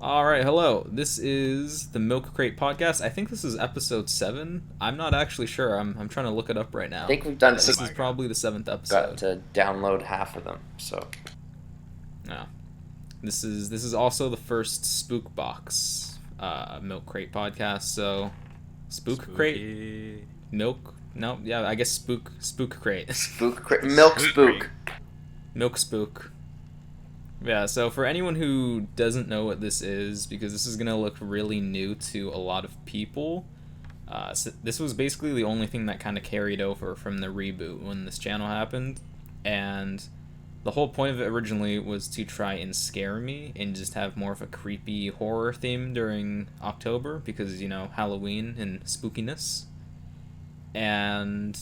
All right, hello. This is the Milkcrate podcast. I think this is episode 7. I'm not actually sure. I'm trying to look it up right I now. think we've done This six. is probably the 7th Got episode. to download half of them. So Yeah. This is also the first Spook Box Milkcrate podcast. So Spook Crate, Milk. No, yeah, I guess Spook Crate. Milk Spook. Milk Spook. Yeah, so for anyone who doesn't know what this is, because this is going to look really new to a lot of people, so this was basically the only thing that kind of carried over from the reboot when this channel happened, and the whole point of it originally was to try and scare me and just have more of a creepy horror theme during October, because, Halloween and spookiness. And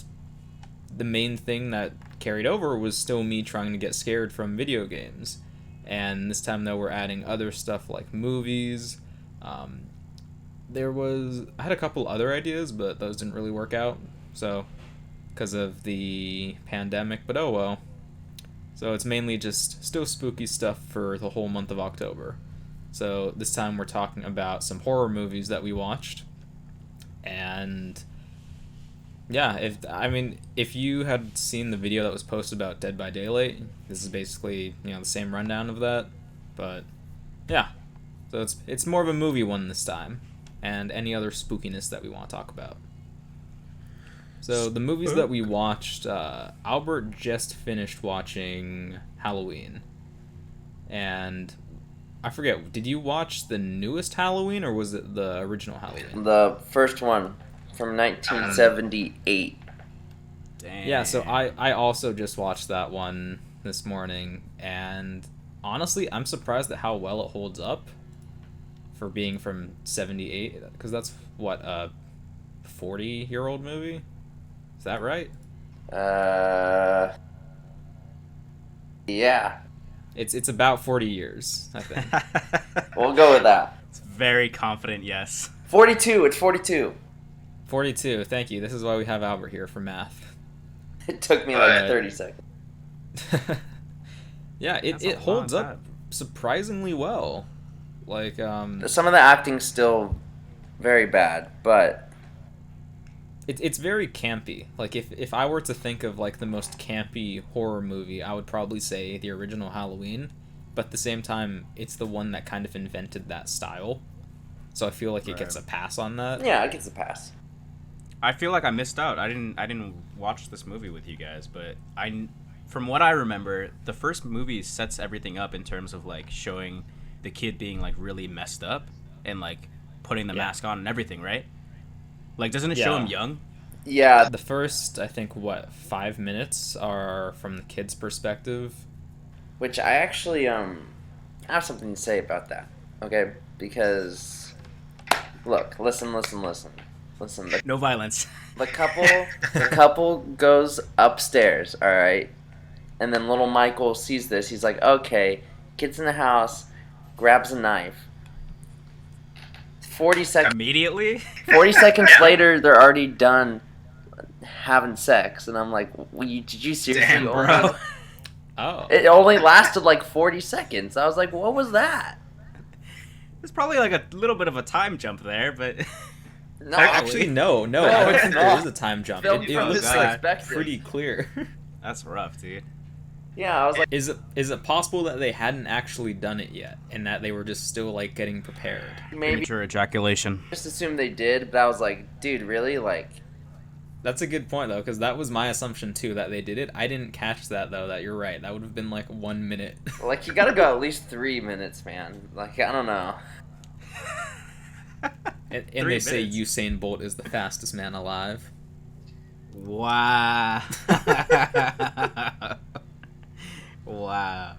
the main thing that carried over was still me trying to get scared from video games. And this time, though, we're adding other stuff like movies. I had a couple other ideas, but those didn't really work out. So, because of the pandemic, but oh well. So it's mainly just still spooky stuff for the whole month of October. So this time we're talking about some horror movies that we watched. And yeah, if you had seen the video that was posted about Dead by Daylight, this is basically, the same rundown of that. But yeah. So it's more of a movie one this time, and any other spookiness that we want to talk about. So the movies that we watched, Albert just finished watching Halloween. And I forget, did you watch the newest Halloween or was it the original Halloween? The first one from 1978. Dang. Yeah, so I also just watched that one this morning, and honestly, I'm surprised at how well it holds up for being from 78, because that's, what, a 40-year-old movie? Is that right? Yeah. It's about 40 years, I think. We'll go with that. It's very confident, yes. 42. It's 42. 42, thank you. This is why we have Albert here for math. It took me like 30 seconds. Yeah, it holds up surprisingly well. Like, Some of the acting's still very bad, but it's very campy. Like, if I were to think of, like, the most campy horror movie, I would probably say the original Halloween. But at the same time, it's the one that kind of invented that style. So I feel like it gets a pass on that. yeah, it gets a pass. I feel like I missed out. I didn't watch this movie with you guys, but from what I remember, the first movie sets everything up in terms of like showing the kid being like really messed up and like putting the mask on and everything, right? Like, doesn't it show him young? Yeah. The first, I think, 5 minutes are from the kid's perspective. Which I actually have something to say about that. Okay? Because look, listen. Listen, No violence. the couple goes upstairs, all right? And then little Michael sees this. He's like, "Okay, kid's in the house." Grabs a knife. 40 seconds Immediately? 40 seconds later, they're already done having sex, and I'm like, "Did you seriously?" Damn, bro. Oh. It only lasted like 40 seconds. I was like, "What was that?" There's probably like a little bit of a time jump there, but No, Actually, no. I don't think there is a time jump. Filmed It from looks this like perspective. pretty clear. that's rough, dude. Yeah, I was like, Is it possible that they hadn't actually done it yet, and that they were just still like getting prepared? maybe Premature ejaculation. just assumed they did, but I was like, dude, really? Like, That's a good point though, because that was my assumption too, that they did it. I didn't catch that though. That you're right. That would have been like 1 minute. you gotta go at least 3 minutes, man. Like, I don't know. And 3 they say minutes. Usain Bolt is the fastest man alive. Wow. Wow.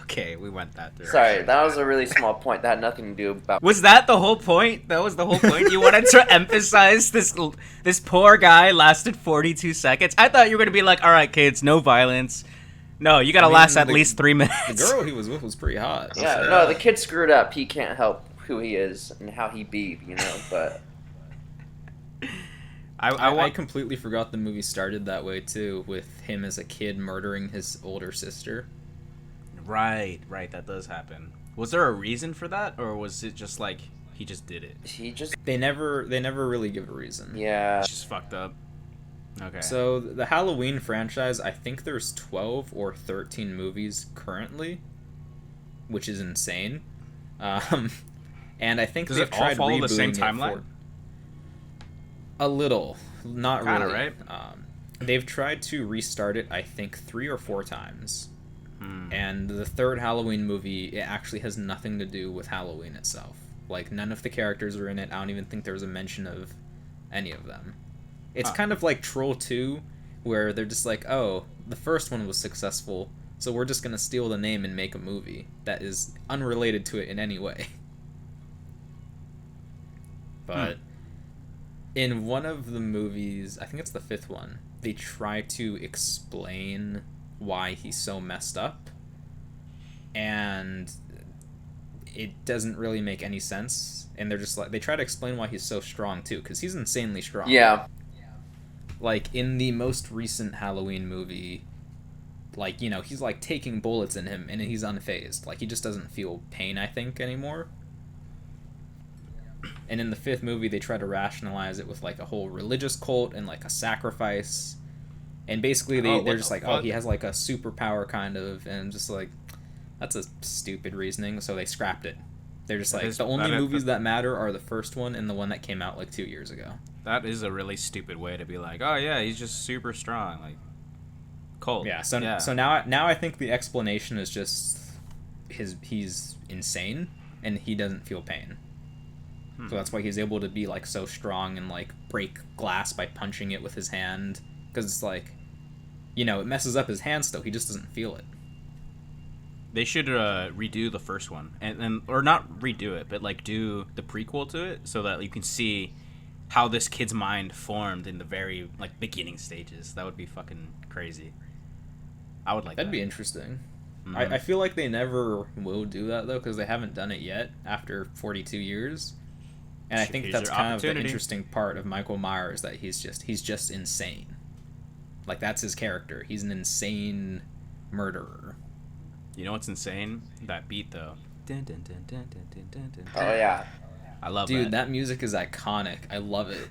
Okay, we went that direction. Sorry, that was a really small point. That had nothing to do about. Was that the whole point? That was the whole point? You wanted to emphasize this poor guy lasted 42 seconds? I thought you were going to be like, all right, kids, no violence. No, you got to last at least 3 minutes. The girl he was with was pretty hot. Yeah, so- no, the kid screwed up. He can't help who he is and how he be, but. I completely forgot the movie started that way too, with him as a kid murdering his older sister. Right, that does happen. Was there a reason for that, or was it just like he just did it? He just They never really give a reason. yeah. It's just fucked up. Okay. So the Halloween franchise, I think there's 12 or 13 movies currently, which is insane. And I think Does they've it all tried follow rebooting the same it timeline? a little, not Kinda, really. right? They've tried to restart it, I think, 3 or 4 times. Hmm. And the third Halloween movie, it actually has nothing to do with Halloween itself. Like, none of the characters are in it. I don't even think there was a mention of any of them. It's kind of like Troll 2, where they're just like, oh, the first one was successful, so we're just going to steal the name and make a movie that is unrelated to it in any way. But in one of the movies, I think it's the 5th one, they try to explain why he's so messed up, and it doesn't really make any sense. And they're just like, they try to explain why he's so strong too, because he's insanely strong. Yeah. Like in the most recent Halloween movie, like, you know, he's like taking bullets in him and he's unfazed. Like, he just doesn't feel pain, I think, anymore. And in the 5th movie, they try to rationalize it with like a whole religious cult and like a sacrifice. And basically they're just like, oh, he has like a superpower kind of, and just like, that's a stupid reasoning, so they scrapped it. They're just like, the only movies that matter are the first one and the one that came out like 2 years ago. That is a really stupid way to be like, oh yeah, he's just super strong, like cold. Yeah. So now I think the explanation is just he's insane and he doesn't feel pain. So that's why he's able to be like so strong and like break glass by punching it with his hand, because it's like, you know, it messes up his hand still. He just doesn't feel it. They should redo the first one, and or not redo it, but like do the prequel to it, so that you can see how this kid's mind formed in the very like beginning stages. That would be fucking crazy. I would like That'd that. be interesting. Mhm. I feel like they never will do that though, because they haven't done it yet after 42 years. And I think Here's that's your kind of the opportunity. interesting part of Michael Myers, that he's just insane. Like, that's his character. He's an insane murderer. You know what's insane? That beat though. Dun, dun, dun, dun, dun, dun, dun, dun. Oh yeah. I love Dude, that music is iconic. I love it.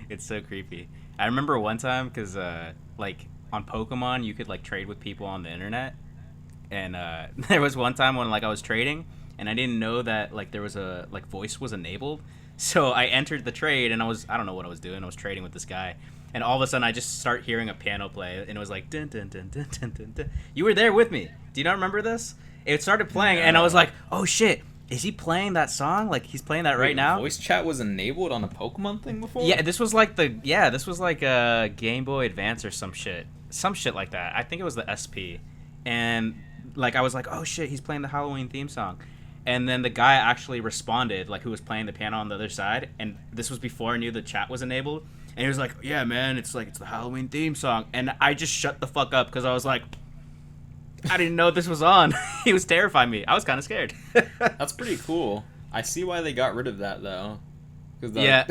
It's so creepy. I remember one time because like on Pokemon you could like trade with people on the internet, and there was one time when like I was trading and I didn't know that like there was a like voice was enabled, so I entered the trade and I don't know what I was doing. I was trading with this guy, and all of a sudden I just start hearing a piano play, and it was like dun dun dun dun dun dun dun. You were there with me. Do you not remember this? It started playing, and I was like, oh shit. Is he playing that song? Like, he's playing that right now? Voice chat was enabled on a Pokemon thing before? Yeah, this was like a Game Boy Advance or some shit like that. I think it was the SP, and like I was like, oh shit, he's playing the Halloween theme song, and then the guy actually responded, like who was playing the piano on the other side, and this was before I knew the chat was enabled, and he was like, yeah man, it's the Halloween theme song, and I just shut the fuck up because I was like, I didn't know this was on. He was terrifying me. I was kind of scared. That's pretty cool. I see why they got rid of that, though. Yeah.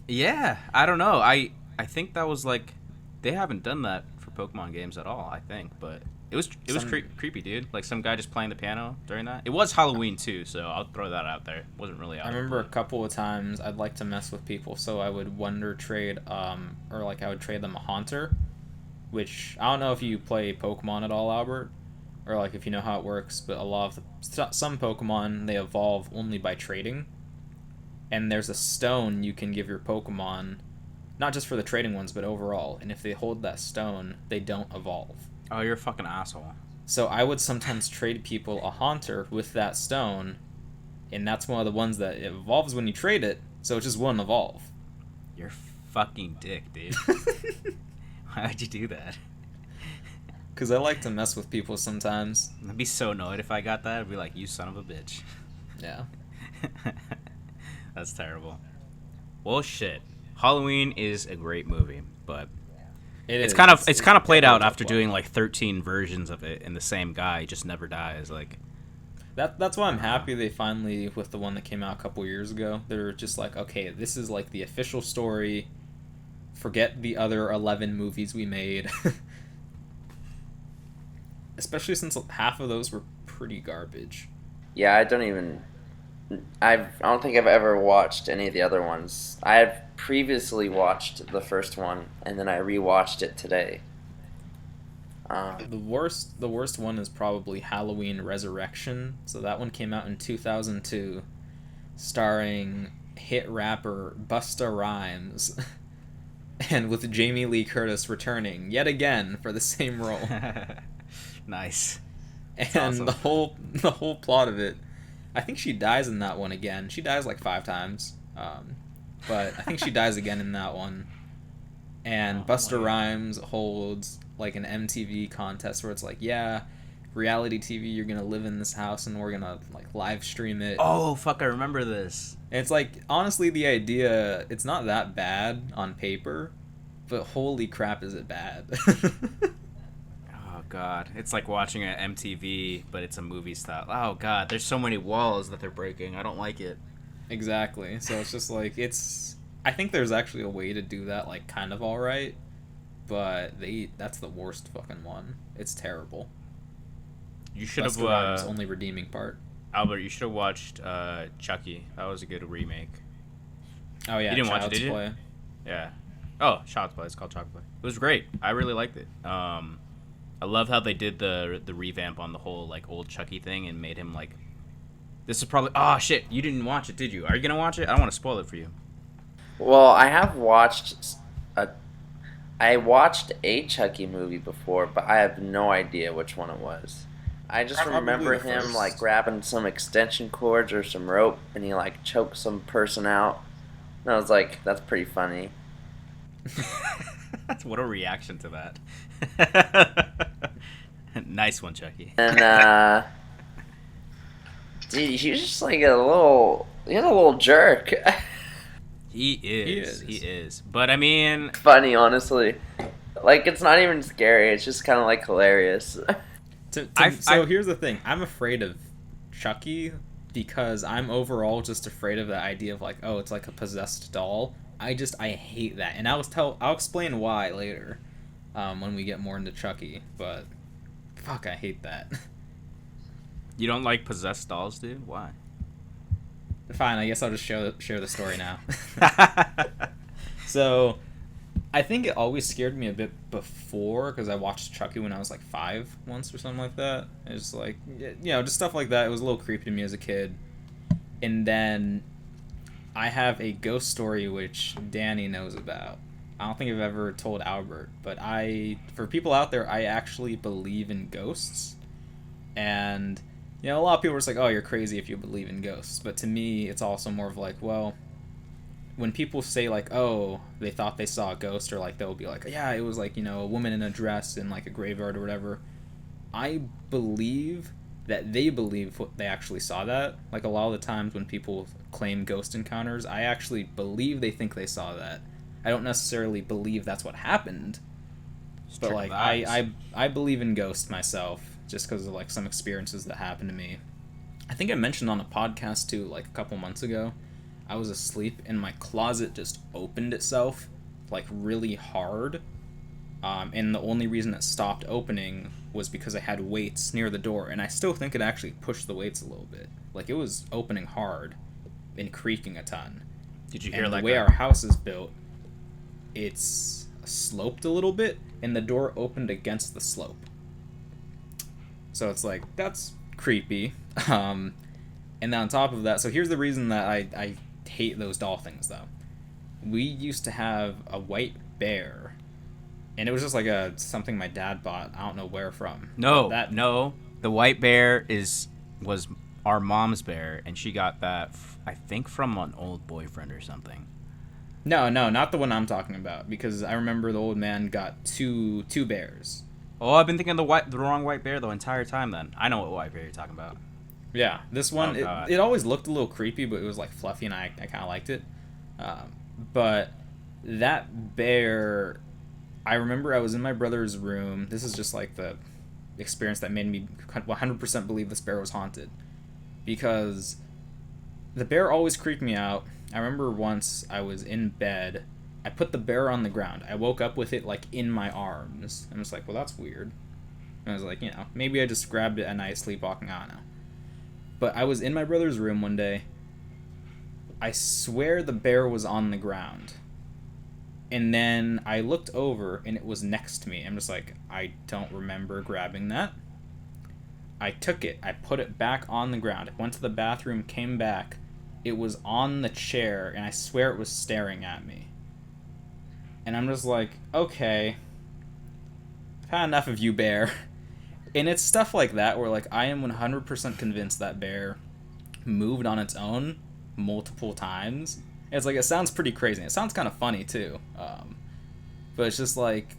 Yeah, I don't know. I think that was like, they haven't done that for Pokemon games at all, I think, but it was creepy, dude. Like some guy just playing the piano during that. It was Halloween too, so I'll throw that out there. It wasn't really out I remember a couple of times I'd like to mess with people, so I would wonder trade, or like I would trade them a Haunter, which I don't know if you play Pokemon at all, Albert, or like if you know how it works, but a lot of some Pokemon, they evolve only by trading, and there's a stone you can give your Pokemon, not just for the trading ones, but overall, and if they hold that stone, they don't evolve. Oh, you're a fucking asshole. So I would sometimes trade people a Haunter with that stone, and that's one of the ones that it evolves when you trade it, so it just won't evolve. You're fucking dick, dude. Why'd you do that? Because I like to mess with people sometimes. I'd be so annoyed if I got that. I'd be like, you son of a bitch. Yeah. That's terrible. Well, shit. Halloween is a great movie, but it's kind of played out after doing like 13 versions of it, and the same guy just never dies. Like that's why I'm happy they finally, with the one that came out a couple years ago, they're just like, okay, this is like the official story. Forget the other 11 movies we made. Especially since half of those were pretty garbage. Yeah, I don't think I've ever watched any of the other ones. I've previously watched the first one, and then I rewatched it today. Um, The worst one is probably Halloween Resurrection. So that one came out in 2002, starring hit rapper Busta Rhymes, and with Jamie Lee Curtis returning yet again for the same role. Nice. And awesome. the whole plot of it, I think she dies in that one again. She dies like 5 times, but I think she dies again in that one. And Busta Rhymes holds like an MTV contest where it's like, yeah, reality TV, you're gonna live in this house and we're gonna like live stream it. Oh fuck, I remember this. And it's like, honestly, the idea, it's not that bad on paper, but holy crap, is it bad. Oh god, it's like watching an MTV, but it's a movie style. Oh god, there's so many walls that they're breaking. I don't like it. Exactly. So it's just like, I think there's actually a way to do that, like, kind of alright, but that's the worst fucking one. It's terrible. You should have Busta Rhymes' only redeeming part. Albert, you should have watched Chucky. That was a good remake. Oh yeah, You didn't watch it, Child's did you? Play. Yeah. Oh, Child's Play. It's called Child's Play. It was great. I really liked it. I love how they did the revamp on the whole like old Chucky thing and made him like. This is probably. Oh shit! You didn't watch it, did you? Are you gonna watch it? I don't want to spoil it for you. well, I watched a Chucky movie before, but I have no idea which one it was. I just Probably remember the him first. like grabbing some extension cords or some rope, and he like choked some person out. And I was like, that's pretty funny. What a reaction to that. Nice one, Chucky. And dude, he was just like he's a little jerk. He is. He is. But I mean, Funny, honestly. Like it's not even scary. It's just kind of like hilarious. So here's the thing. I'm afraid of Chucky because I'm overall just afraid of the idea of like, oh, it's like a possessed doll. I hate that, and I'll explain why later, when we get more into Chucky. But fuck, I hate that. you don't like possessed dolls, dude? Why? Fine, I guess I'll just share the story now. So, I think it always scared me a bit before because I watched Chucky when I was like 5 once or something like that. It's like, just stuff like that. It was a little creepy to me as a kid. And then I have a ghost story which Danny knows about. I don't think I've ever told Albert, but for people out there, I actually believe in ghosts. And a lot of people are just like, oh, you're crazy if you believe in ghosts. But to me, it's also more of like, well, when people say like, oh, they thought they saw a ghost, or like they'll be like, yeah, it was like, a woman in a dress in like a graveyard or whatever. I believe that they believe they actually saw that. Like a lot of the times when people claim ghost encounters, I actually believe they think they saw that. I don't necessarily believe that's what happened, but like I believe in ghosts myself just because of like some experiences that happened to me. I think I mentioned on a podcast too, like a couple months ago, I was asleep and my closet just opened itself like really hard. And the only reason it stopped opening was because I had weights near the door, and I still think it actually pushed the weights a little bit. Like it was opening hard and creaking a ton. Did you hear and like the way our house is built, it's sloped a little bit, and the door opened against the slope. So it's like, that's creepy. And then on top of that, so here's the reason that I hate those doll things, though. We used to have a white bear, and it was just like something my dad bought. I don't know where from. No, the white bear was our mom's bear, and she got that, I think, from an old boyfriend or something. No, not the one I'm talking about, because I remember the old man got two bears. Oh, I've been thinking the wrong white bear the entire time then. I know what white bear you're talking about. Yeah, this one, it always looked a little creepy, but it was like fluffy, and I kind of liked it. But that bear, I remember I was in my brother's room. This is just like the experience that made me 100% believe this bear was haunted. Because the bear always creeped me out. I remember once I was in bed, I put the bear on the ground. I woke up with it like in my arms. I was like, well, that's weird. And I was like, maybe I just grabbed it at night sleepwalking, I don't know. But I was in my brother's room one day. I swear the bear was on the ground. And then I looked over and it was next to me. I'm just like, I don't remember grabbing that. I took it. I put it back on the ground. I went to the bathroom, came back. It was on the chair, and I swear it was staring at me. And I'm just like, okay, I've had enough of you, bear. And it's stuff like that where, like, I am 100% convinced that bear moved on its own multiple times. And it's like, it sounds pretty crazy. It sounds kind of funny, too. But it's just like,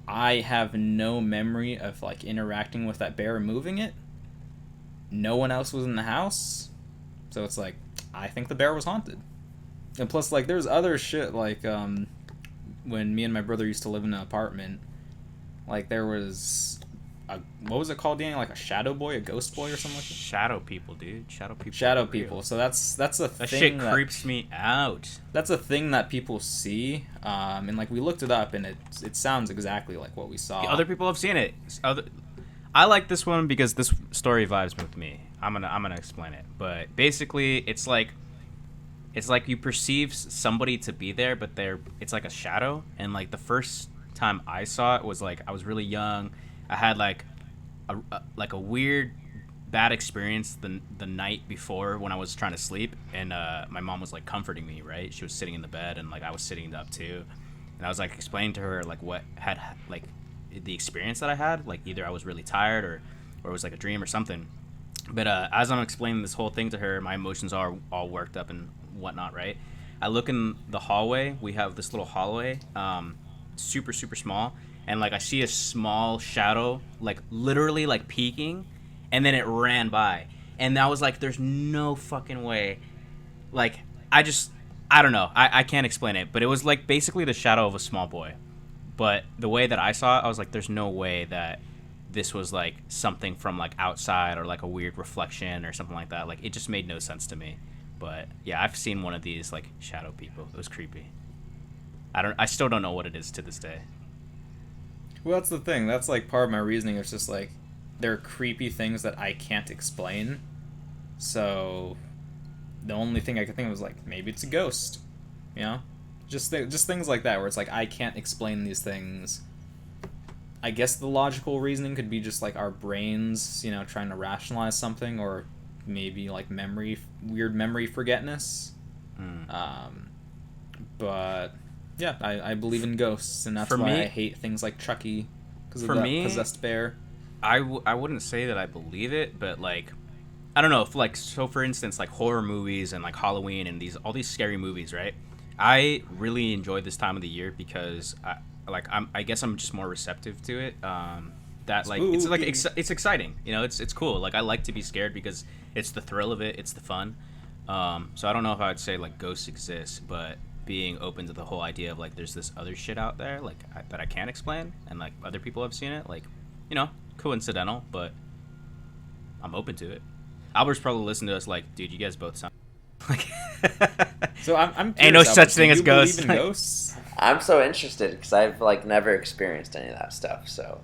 I have no memory of, like, interacting with that bear or moving it. No one else was in the house. So it's like, I think the bear was haunted. And plus, like, there's other shit, like, when me and my brother used to live in an apartment, like, there was what was it called, Danny? Like a shadow boy, a ghost boy or something like that? Shadow people, dude. Shadow people. Shadow people. So that's a that thing shit creeps me out. That's a thing that people see. And, like, we looked it up, and it sounds exactly like what we saw. Other people have seen it. I like this one because this story vibes with me. I'm gonna explain it, but basically it's like you perceive somebody to be there, but it's like a shadow. And like the first time I saw it was like I was really young. I had like a weird bad experience the night before when I was trying to sleep, and my mom was like comforting me, right? She was sitting in the bed, and like I was sitting up too, and I was like explaining to her like what had like the experience that I had, like either I was really tired or it was like a dream or something. But as I'm explaining this whole thing to her, my emotions are all worked up and whatnot, right? I look in the hallway. We have this little hallway, super, super small. And, like, I see a small shadow, like, literally, like, peeking. And then it ran by. And I was like, there's no fucking way. Like, I don't know. I can't explain it. But it was, like, basically the shadow of a small boy. But the way that I saw it, I was like, there's no way that this was like something from like outside or like a weird reflection or something like that. Like, it just made no sense to me. But yeah, I've seen one of these like shadow people. It was creepy. I still don't know what it is to this day. Well, that's the thing. That's like part of my reasoning. It's just like there are creepy things that I can't explain. So the only thing I could think of was like, maybe it's a ghost, you know? Just things like that where it's like I can't explain these things. I guess the logical reasoning could be just like our brains, you know, trying to rationalize something, or maybe like weird memory forgetness. But yeah, I believe in ghosts, and that's why I hate things like Chucky, because of that possessed bear. I wouldn't say that I believe it, but like, I don't know, if like, so for instance, like horror movies and like Halloween and all these scary movies, right? I really enjoy this time of the year because I guess I'm just more receptive to it. That like it's like it's exciting, you know. It's cool. Like, I like to be scared because it's the thrill of it. It's the fun. So I don't know if I would say like ghosts exist, but being open to the whole idea of like there's this other shit out there like that I can't explain, and like other people have seen it, like, you know, coincidental, but I'm open to it. Albert's probably listening to us like, dude, you guys both sound like. So I'm ain't no such thing as ghosts. Do you believe in ghosts? I'm so interested because I've like never experienced any of that stuff, so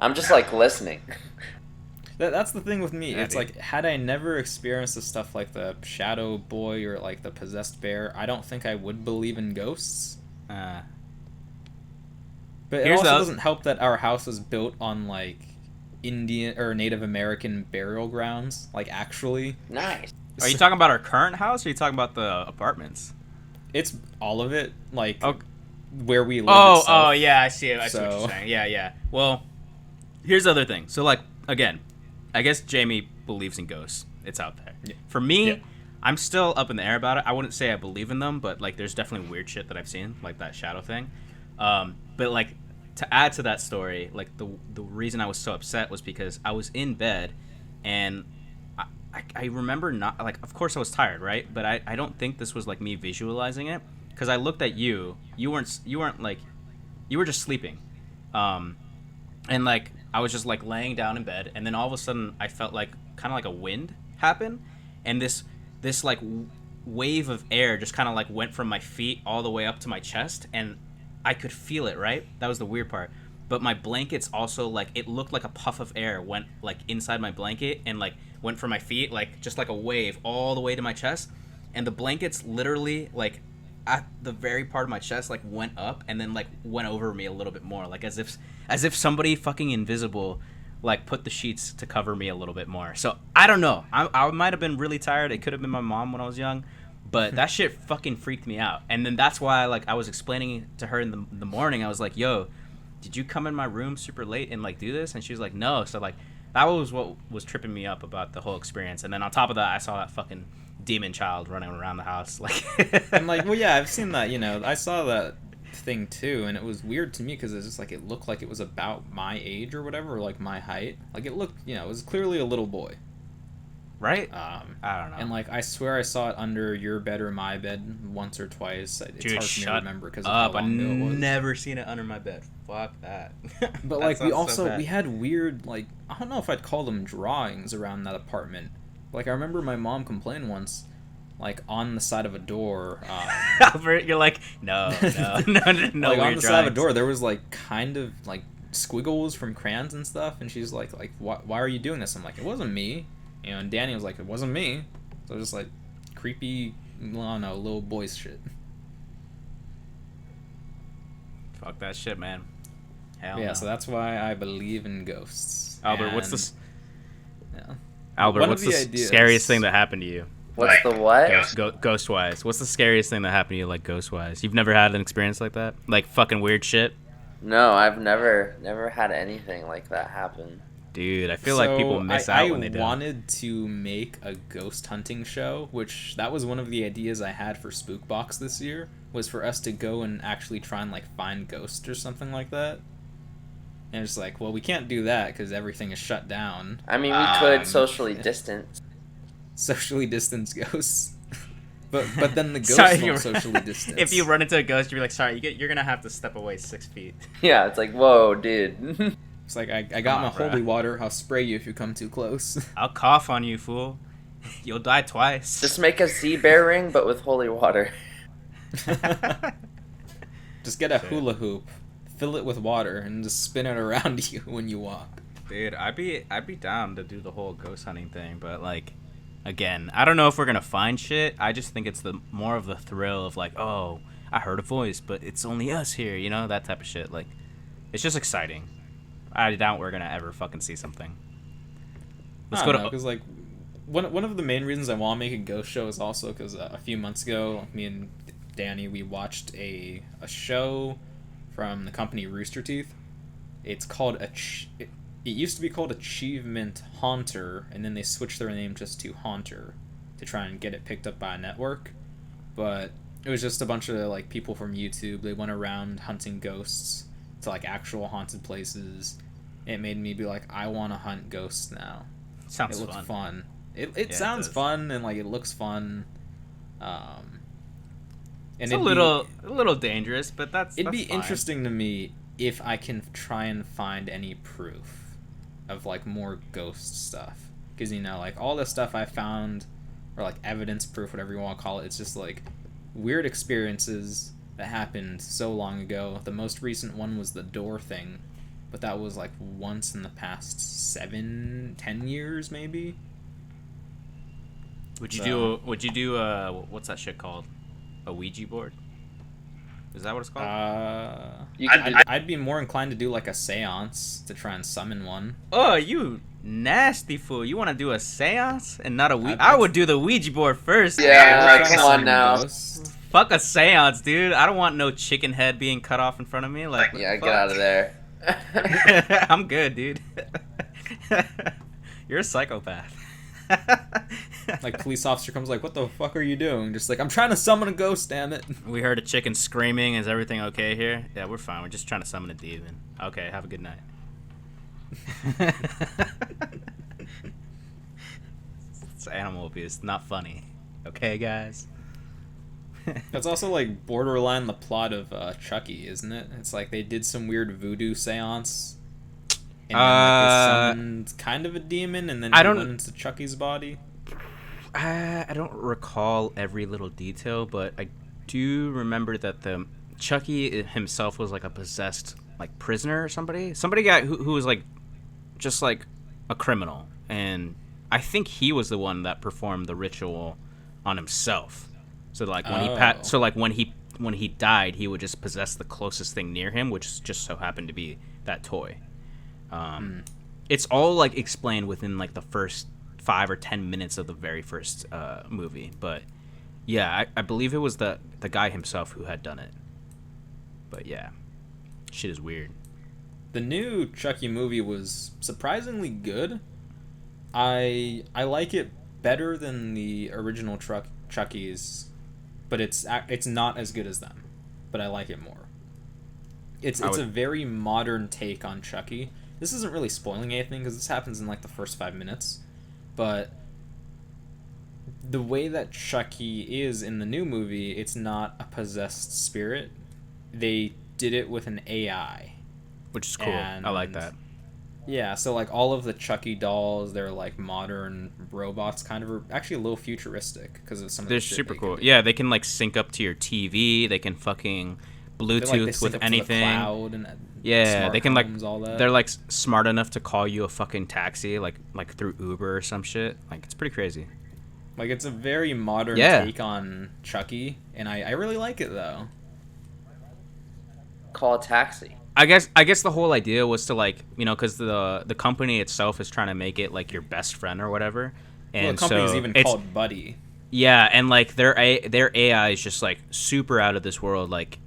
I'm just like listening. That's the thing with me. Yeah, it's like, had I never experienced the stuff like the shadow boy or like the possessed bear, I don't think I would believe in ghosts. But it also doesn't help that our house was built on like Indian or Native American burial grounds, like actually. Nice. Are you talking about our current house, or are you talking about the apartments? It's all of it, like where we live. Oh, yeah, I see it. I see what you're saying. Yeah. Well, here's the other thing. So, like, again, I guess Jaime believes in ghosts. It's out there. Yeah. For me, I'm still up in the air about it. I wouldn't say I believe in them, but like, there's definitely weird shit that I've seen, like that shadow thing. But like, to add to that story, like the reason I was so upset was because I was in bed, and I remember not, like, of course I was tired, right? But I don't think this was like me visualizing it, because I looked at you weren't like, you were just sleeping, and like I was just like laying down in bed, and then all of a sudden I felt like kind of like a wind happen, and this like wave of air just kind of like went from my feet all the way up to my chest, and I could feel it, right? That was the weird part. But my blankets also, like, it looked like a puff of air went like inside my blanket, and like went from my feet, like just like a wave all the way to my chest, and the blankets literally like at the very part of my chest like went up and then like went over me a little bit more, like as if somebody fucking invisible like put the sheets to cover me a little bit more. So I don't know. I might have been really tired. It could have been my mom when I was young, but that shit fucking freaked me out. And then that's why like I was explaining to her in the morning. I was like, "Yo, did you come in my room super late and like do this?" And she was like, "No." So like that was what was tripping me up about the whole experience. And then on top of that, I saw that fucking demon child running around the house. Like, I'm like, well, yeah, I've seen that. You know, I saw that thing too, and it was weird to me because it's just like it looked like it was about my age or whatever, or like my height. Like it looked, you know, it was clearly a little boy. Right? I don't know. And like I swear I saw it under your bed or my bed once or twice. It's Dude, hard for me to remember because of up. how long ago it was. Never seen it under my bed. Fuck that. But like we had weird, like, I don't know if I'd call them drawings around that apartment. Like I remember my mom complained once, like on the side of a door. Albert, you're like, no. Like on the side of a door, there was like kind of like squiggles from crayons and stuff, and she's like why are you doing this? I'm like, it wasn't me. You know, and Danny was like, it wasn't me. So just like creepy, I don't know, little boys shit. Fuck that shit, man. Hell yeah, no. so that's why I believe in ghosts. Albert, and, what's the yeah. Albert, what's the scariest thing that happened to you? What's the what? Ghost-wise. What's the scariest thing that happened to you, like, ghost-wise? You've never had an experience like that? Like, fucking weird shit? No, I've never had anything like that happen. Dude, I feel like people miss out when they don't. I wanted to make a ghost hunting show, which that was one of the ideas I had for Spookbox this year, was for us to go and actually try and, like, find ghosts or something like that. And it's like, well, we can't do that because everything is shut down. I mean, we could socially distance. Socially distanced ghosts. But then the ghosts won't socially distance. If you run into a ghost, you're like, sorry, you're going to have to step away 6 feet. Yeah, it's like, whoa, dude. It's like, I got my holy water. I'll spray you if you come too close. I'll cough on you, fool. You'll die twice. Just make a sea bear ring, but with holy water. Just get a hula hoop, fill it with water, and just spin it around you when you walk. Dude, I'd be down to do the whole ghost hunting thing, but like, again, I don't know if we're gonna find shit. I just think it's the more of the thrill of like, oh, I heard a voice, but it's only us here, you know, that type of shit. Like, it's just exciting. I doubt we're gonna ever fucking see something. Let's go to because like one of the main reasons I want to make a ghost show is also because a few months ago, me and Danny, we watched a show from the company Rooster Teeth. It's called it used to be called Achievement Haunter, and then they switched their name just to Haunter to try and get it picked up by a network. But it was just a bunch of like people from YouTube. They went around hunting ghosts to like actual haunted places. It made me be like, I want to hunt ghosts now. Sounds It looks fun. fun. It sounds fun, and like it looks fun. And it's a little dangerous, but it'd be fine. interesting to me if I can try and find any proof of like more ghost stuff, because you know, like all the stuff I found, or like evidence, proof, whatever you want to call it, it's just like weird experiences that happened so long ago. The most recent one was the door thing, but that was like once in the past 7-10 years maybe. Would you do what's that shit called? A Ouija board? Is that what it's called? I'd be more inclined to do like a seance to try and summon one. Oh, you nasty fool. You want to do a seance and not a Ouija? I would do the Ouija board first. Yeah, come on now. Fuck a seance, dude. I don't want no chicken head being cut off in front of me. Like, yeah, get out of there. I'm good, dude. You're a psychopath. Like, police officer comes like, what the fuck are you doing? Just like, I'm trying to summon a ghost, damn it. We heard a chicken screaming. Is everything okay here? Yeah, we're fine. We're just trying to summon a demon. Okay, have a good night. It's animal abuse, not funny. Okay, guys? That's also like borderline the plot of Chucky, isn't it? It's like they did some weird voodoo seance, and then like, they summoned kind of a demon, and then he went into Chucky's body. I don't recall every little detail, but I do remember that the Chucky himself was like a possessed like prisoner or somebody got who was like just like a criminal, and I think he was the one that performed the ritual on himself. So like when when he died, he would just possess the closest thing near him, which just so happened to be that toy. It's all like explained within like the first 5 or 10 minutes of the very first movie, but yeah, I believe it was the guy himself who had done it. But yeah, shit is weird. The new Chucky movie was surprisingly good. I like it better than the original Chucky's, but it's not as good as them. But I like it more. It's a very modern take on Chucky. This isn't really spoiling anything because this happens in like the first 5 minutes, but the way that Chucky is in the new movie, it's not a possessed spirit. They did it with an AI, which is cool. I like that. Yeah, so like all of the Chucky dolls, they're like modern robots, kind of actually a little futuristic because of some of the shit super they cool. can do. Yeah, they can like sync up to your TV. They can fucking Bluetooth with anything. To the cloud and yeah, they can like all that. They're like smart enough to call you a fucking taxi, like through Uber or some shit. Like it's pretty crazy. Like it's a very modern take on Chucky, and I really like it though. Call a taxi. I guess the whole idea was to like, you know, because the company itself is trying to make it like your best friend or whatever, and the company's so even called Buddy. Yeah, and like their AI is just like super out of this world. Like,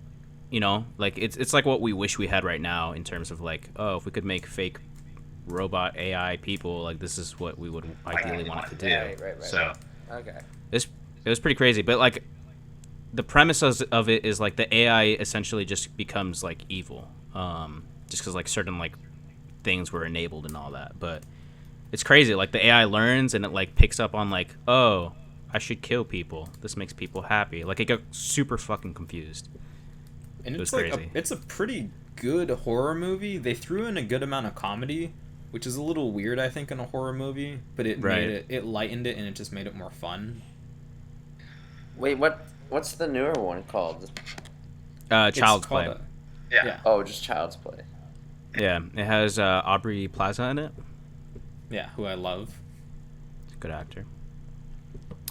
you know, like it's like what we wish we had right now in terms of like, oh, if we could make fake robot AI people, like this is what we would ideally want it to do. Right. So okay, it was pretty crazy, but like the premise of it is like the AI essentially just becomes like evil, just because like certain like things were enabled and all that. But it's crazy. Like the AI learns and it like picks up on like, oh, I should kill people. This makes people happy. Like it got super fucking confused. And it was like crazy. It's a pretty good horror movie. They threw in a good amount of comedy, which is a little weird, I think, in a horror movie. But it made it lightened it and it just made it more fun. Wait, what's the newer one called? Child's Play. Yeah. Oh, just Child's Play. Yeah, it has Aubrey Plaza in it. Yeah, who I love. Good actor.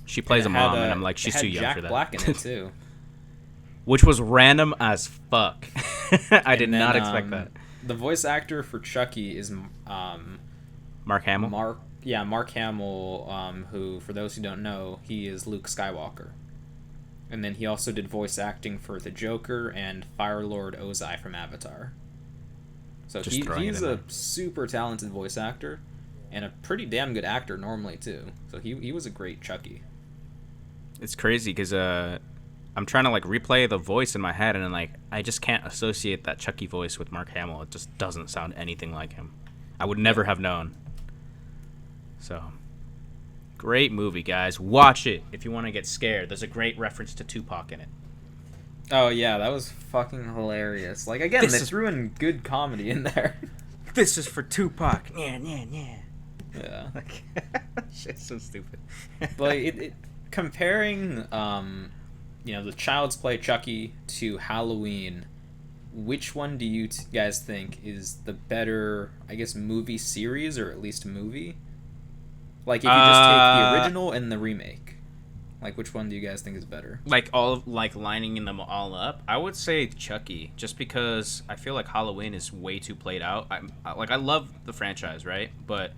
She plays a mom, and I'm like, she's too young Jack for that. Black in it too. Which was random as fuck. I did not expect that. The voice actor for Chucky is Mark Hamill. Mark Hamill, who, for those who don't know, he is Luke Skywalker. And then he also did voice acting for the Joker and Firelord Ozai from Avatar. So he's a super talented voice actor and a pretty damn good actor normally too. So he was a great Chucky. It's crazy because I'm trying to like replay the voice in my head and like I just can't associate that Chucky voice with Mark Hamill. It just doesn't sound anything like him. I would never have known. So, great movie, guys. Watch it if you want to get scared. There's a great reference to Tupac in it. Oh yeah, that was fucking hilarious. Like again, they threw in good comedy in there. This is for Tupac. Yeah. Yeah. Like, shit's so stupid. But it comparing, the Child's Play Chucky to Halloween, which one do you guys think is the better, I guess, movie series, or at least movie? Like, if you just take the original and the remake, like, which one do you guys think is better? Like, lining them all up? I would say Chucky, just because I feel like Halloween is way too played out. I love the franchise, right? But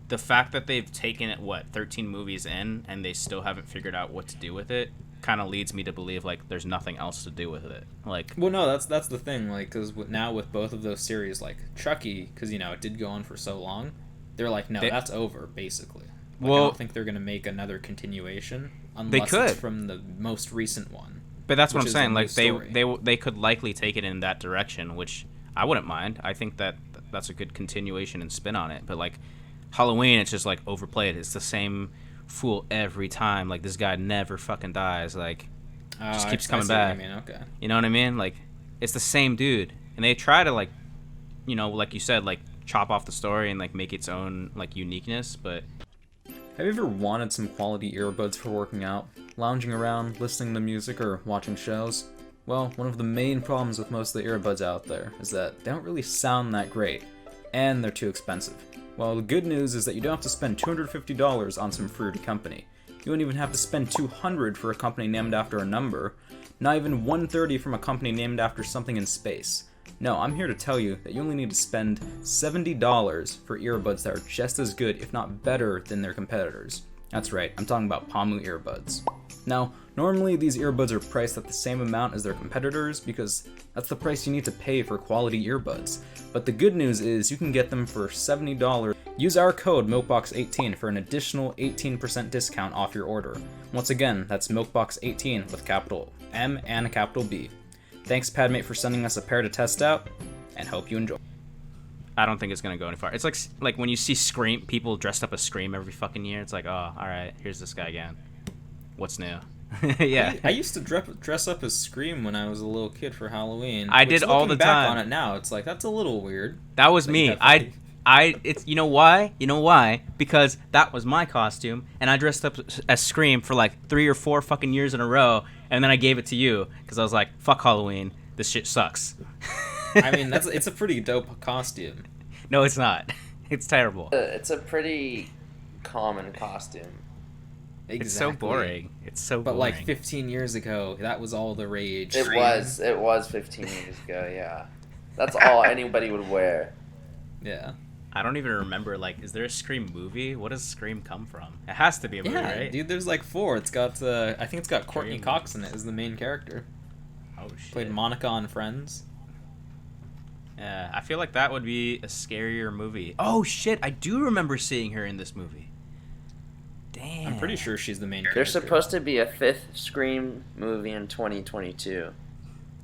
the fact that they've taken it, 13 movies in, and they still haven't figured out what to do with it, kind of leads me to believe, like, there's nothing else to do with it. Like, well, no, that's the thing, like, because now with both of those series, like, Chucky, because, it did go on for so long, they're like, no, that's over, basically. Like, I don't think they're going to make another continuation, unless it's from the most recent one. But that's what I'm saying, like, they could likely take it in that direction, which I wouldn't mind. I think that's a good continuation and spin on it, but, like, Halloween, it's just, like, overplayed. It's the same fool every time. Like, this guy never fucking dies. Like, just keeps coming back. What I mean. Okay. You know what I mean? Like, it's the same dude. And they try to, like, like you said, like, chop off the story and, like, make its own, like, uniqueness, but... Have you ever wanted some quality earbuds for working out, lounging around, listening to music, or watching shows? Well, one of the main problems with most of the earbuds out there is that they don't really sound that great. and they're too expensive. Well, the good news is that you don't have to spend $250 on some fruity company. You don't even have to spend $200 for a company named after a number, not even $130 from a company named after something in space. No, I'm here to tell you that you only need to spend $70 for earbuds that are just as good, if not better, than their competitors. That's right, I'm talking about Pamu earbuds. Now, normally these earbuds are priced at the same amount as their competitors because that's the price you need to pay for quality earbuds. But the good news is you can get them for $70. Use our code MilkBox18 for an additional 18% discount off your order. Once again, that's MilkBox18 with capital M and a capital B. Thanks, Padmate, for sending us a pair to test out, and hope you enjoy. I don't think it's gonna go any far. It's like when you see Scream, people dressed up as Scream every fucking year. It's like, oh, all right, here's this guy again. What's new? Yeah. I used to dress up as Scream when I was a little kid for Halloween. I did all the back time. On it now, it's like that's a little weird. That was me. It's you know why? You know why? Because that was my costume, and I dressed up as Scream for like 3 or 4 fucking years in a row, and then I gave it to you because I was like, fuck Halloween. This shit sucks. I mean, it's a pretty dope costume. No, it's not. It's terrible. It's a pretty common costume. Exactly. It's so boring. It's so boring. But like 15 years ago, that was all the rage. It was 15 years ago, yeah. That's all anybody would wear. Yeah. I don't even remember, like, is there a Scream movie? What does Scream come from? It has to be a movie, right? Dude, there's like 4. It's got, I think it's got Courtney Cox in it as the main character. Oh, shit. Played Monica on Friends. Yeah, I feel like that would be a scarier movie. Oh, shit, I do remember seeing her in this movie. Damn. I'm pretty sure she's the main character. There's supposed to be a 5th Scream movie in 2022.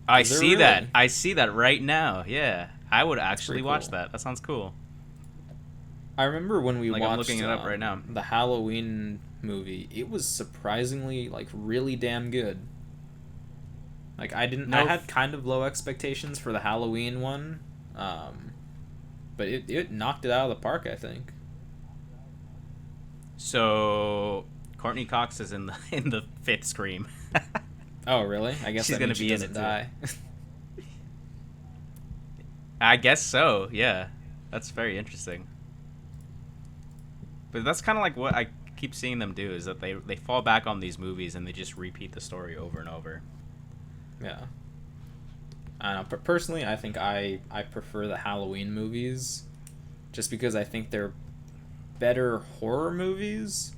I see that. I see that right now, yeah. I would actually watch cool. that. That sounds cool. I remember when we watched I'm looking it up right now. The Halloween movie. It was surprisingly, like, really damn good. Like, I had kind of low expectations for the Halloween one, but it knocked it out of the park, I think. So Courtney Cox is in the 5th Scream. Oh, really? I guess she's that gonna means be she in doesn't it die. I guess so. Yeah, that's very interesting. But that's kind of like what I keep seeing them do, is that they fall back on these movies and they just repeat the story over and over. Yeah. I don't know. But personally, I think I prefer the Halloween movies just because I think they're better horror movies.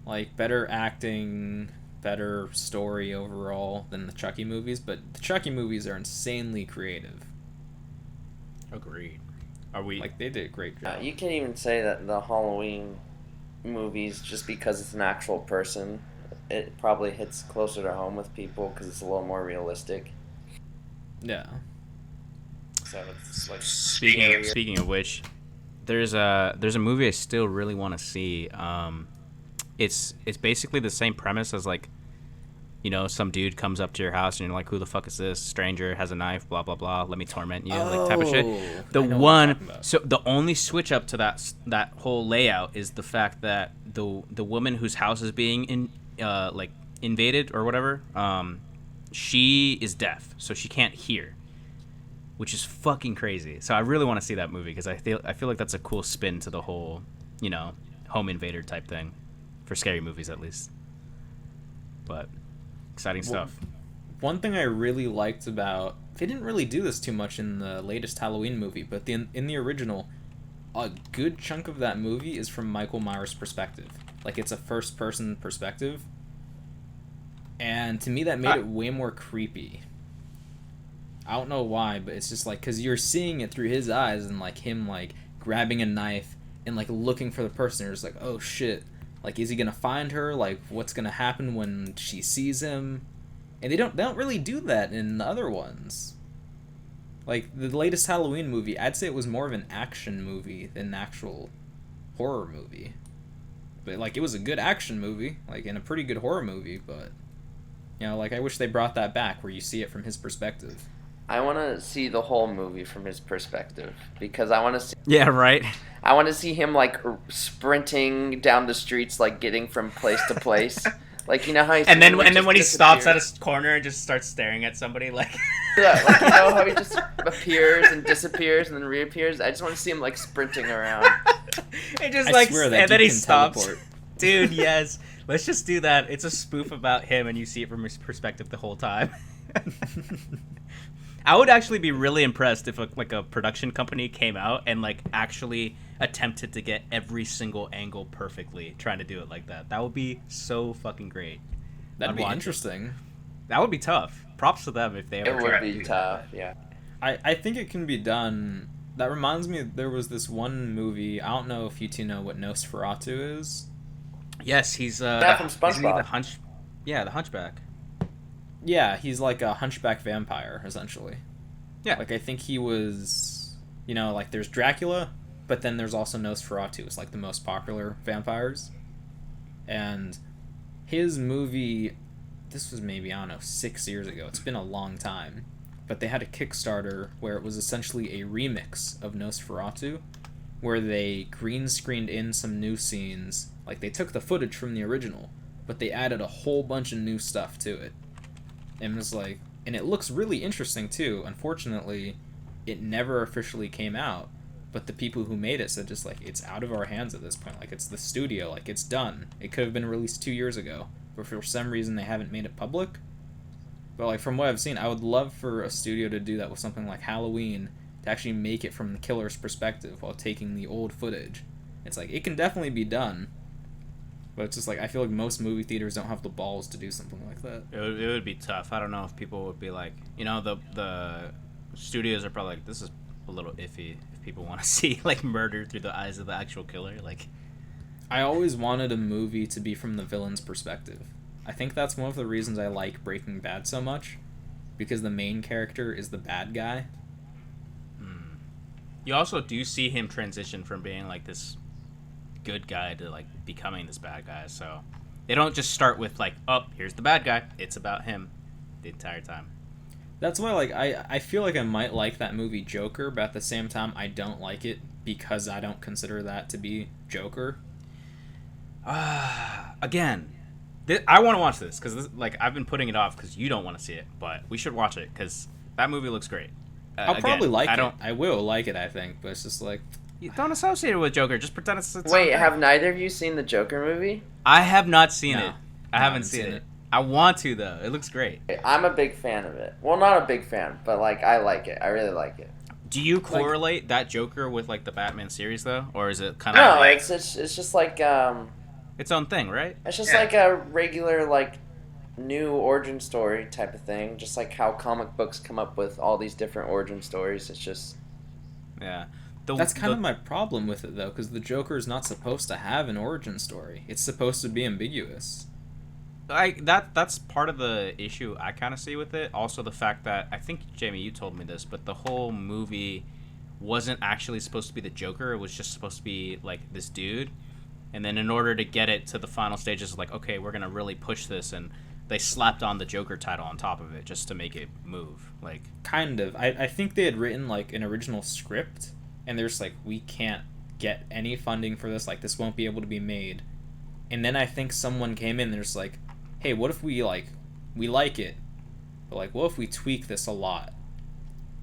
Like, better acting, better story overall than the Chucky movies. But the Chucky movies are insanely creative. Agreed. Are we... Like, they did a great job. You can't even say that the Halloween movies, just because it's an actual person, it probably hits closer to home with people because it's a little more realistic. Yeah. So it's like Speaking of which, there's a movie I still really want to see. It's basically the same premise as, like, you know, some dude comes up to your house and you're like, who the fuck is this? Stranger has a knife, blah blah blah. Let me torment you, like type of shit. So the only switch up to that whole layout is the fact that the woman whose house is being invaded or whatever, she is deaf, so she can't hear, which is fucking crazy. So I really want to see that movie because I feel like that's a cool spin to the whole, you know, home invader type thing, for scary movies at least. But exciting stuff. One thing I really liked about, they didn't really do this too much in the latest Halloween movie, but in the original, a good chunk of that movie is from Michael Myers' perspective. Like, it's a first-person perspective. And to me, that made it way more creepy. I don't know why, but it's just like, because you're seeing it through his eyes and, like, him, like, grabbing a knife and, like, looking for the person. You're just like, oh, shit. Like, is he gonna find her? Like, what's gonna happen when she sees him? And they don't really do that in the other ones. Like, the latest Halloween movie, I'd say it was more of an action movie than an actual horror movie. But, like, it was a good action movie, like, and a pretty good horror movie, but, you know, like, I wish they brought that back where you see it from his perspective. I want to see the whole movie from his perspective because I want to see. Yeah, right. I want to see him like sprinting down the streets, like getting from place to place, Like, you know how he and then just when he stops at disappears? a corner and just starts staring at somebody, like Yeah, like, you know how he just appears and disappears and then reappears? I just want to see him, like, sprinting around. it just I like, swear that and then dude he can stops. teleport. Dude, yes. Let's just do that. It's a spoof about him, and you see it from his perspective the whole time. I would actually be really impressed if a production company came out and like actually attempted to get every single angle perfectly, trying to do it like that. That would be so fucking great. That'd I'd be watch it. interesting. That would be tough. Props to them if they ever It tried would to be do tough, yeah. I think it can be done. That reminds me, there was this one movie. I don't know if you two know what Nosferatu is. that. Yes, he's That from isn't he SpongeBob. the Hunchback. Yeah, he's like a hunchback vampire, essentially. Yeah. Like, I think he was, like, there's Dracula, but then there's also Nosferatu. It's like the most popular vampires. And his movie, this was maybe, I don't know, 6 years ago. It's been a long time. But they had a Kickstarter where it was essentially a remix of Nosferatu, where they green screened in some new scenes. Like, they took the footage from the original, but they added a whole bunch of new stuff to it. And it was like, and it looks really interesting too. Unfortunately, it never officially came out, but the people who made it said just like, it's out of our hands at this point. Like, it's the studio, like, it's done. It could have been released 2 years ago, but for some reason they haven't made it public. But like, from what I've seen, I would love for a studio to do that with something like Halloween, to actually make it from the killer's perspective while taking the old footage. It's like, it can definitely be done, but it's just like, I feel like most movie theaters don't have the balls to do something like that. It would be tough. I don't know if people would be like, the studios are probably like, this is a little iffy if people want to see like murder through the eyes of the actual killer. Like, I always wanted a movie to be from the villain's perspective. I think that's one of the reasons I like Breaking Bad so much, because the main character is the bad guy. you also do see him transition from being like this good guy to like becoming this bad guy. So they don't just start with like, oh, here's the bad guy. It's about him the entire time. That's why, like, I feel like I might like that movie Joker, but at the same time, I don't like it because I don't consider that to be Joker. Again, I want to watch this because like I've been putting it off because you don't want to see it, but we should watch it because that movie looks great. I'll probably like I it. don't. I will like it, I think, but it's just like, You don't associate it with Joker. Just pretend it's Wait, have neither of you seen the Joker movie? I have not seen No. it. No, I haven't seen it. I want to though. It looks great. I'm a big fan of it. Well, not a big fan, but like I like it. I really like it. Do you correlate that Joker with like the Batman series though, or is it kind No, of it's just like its own thing, right? it's just like a regular like new origin story type of thing. Just like how comic books come up with all these different origin stories. It's just Yeah. that's kind of my problem with it, though, because the Joker is not supposed to have an origin story. It's supposed to be ambiguous. That's part of the issue I kind of see with it. Also, the fact that I think Jamie, you told me this, but the whole movie wasn't actually supposed to be the Joker. It was just supposed to be like this dude, and then in order to get it to the final stages, like okay, we're gonna really push this, and they slapped on the Joker title on top of it just to make it move. Like Kind of. I think they had written, like, an original script, and they're just like, we can't get any funding for this. Like, this won't be able to be made. And then I think someone came in and they're just like, hey, what if we like it, but like, what if we tweak this a lot?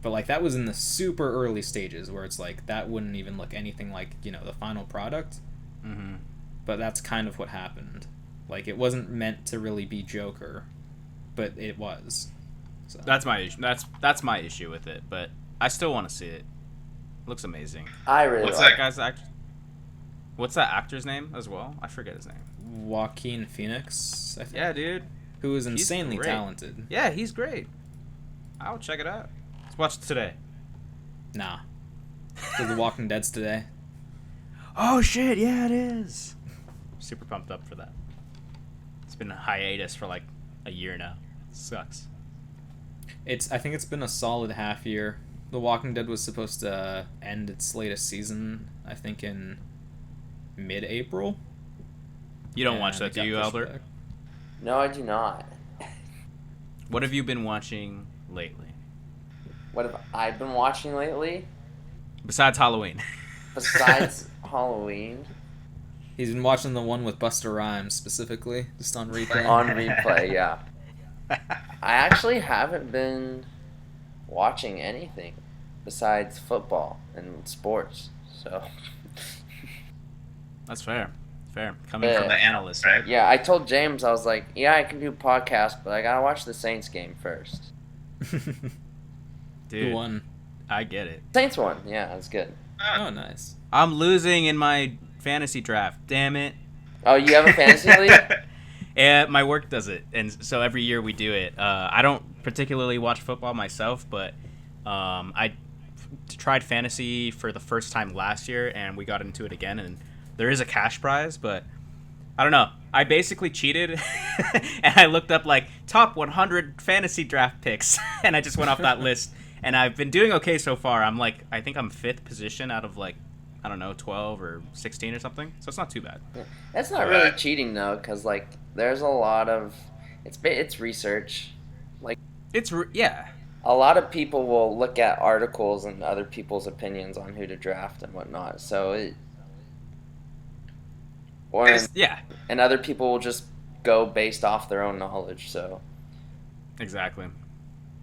But like, that was in the super early stages where it's like, that wouldn't even look anything like, the final product. mm-hmm. But that's kind of what happened. Like, it wasn't meant to really be Joker, but it was. So. That's my issue. That's my issue with it, but I still want to see it. Looks amazing. I really What's like that guy's act? What's that actor's name as well? I forget his name. Joaquin Phoenix, I think. Yeah, dude. Who is He's insanely great. talented. Yeah, he's great. I'll check it out. Let's watch it today. Nah. So The Walking Dead's today. Oh shit! Yeah, it is. Super pumped up for that. It's been a hiatus for like a year now. Sucks. I think it's been a solid half year. The Walking Dead was supposed to end its latest season, I think, in mid-April. You don't and watch it that, do got you, pushed Albert? back. No, I do not. What have you been watching lately? What have I been watching lately? Besides Halloween. Besides Halloween? He's been watching the one with Busta Rhymes specifically, just on replay. On replay, yeah. I actually haven't been watching anything besides football and sports, so. That's fair. Fair. Coming from the analyst, right? Yeah, I told James, I was like, yeah, I can do podcast, but I gotta watch the Saints game first. Dude, Who won? I get it. Saints won, yeah, that's good. Oh, nice. I'm losing in my fantasy draft. Damn it. Oh, you have a fantasy league? Yeah, my work does it, and so every year we do it. I don't particularly watch football myself, but I tried fantasy for the first time last year, and we got into it again, and there is a cash prize, but I don't know. I basically cheated, and I looked up, like, top 100 fantasy draft picks, and I just went off that list, and I've been doing okay so far. I think I'm 5th position out of, like, I don't know, 12 or 16 or something, so it's not too bad. That's not really cheating, though, because, like, there's a lot of... It's research. Like, yeah. a lot of people will look at articles and other people's opinions on who to draft and whatnot, so it... Yeah. And other people will just go based off their own knowledge, so... Exactly.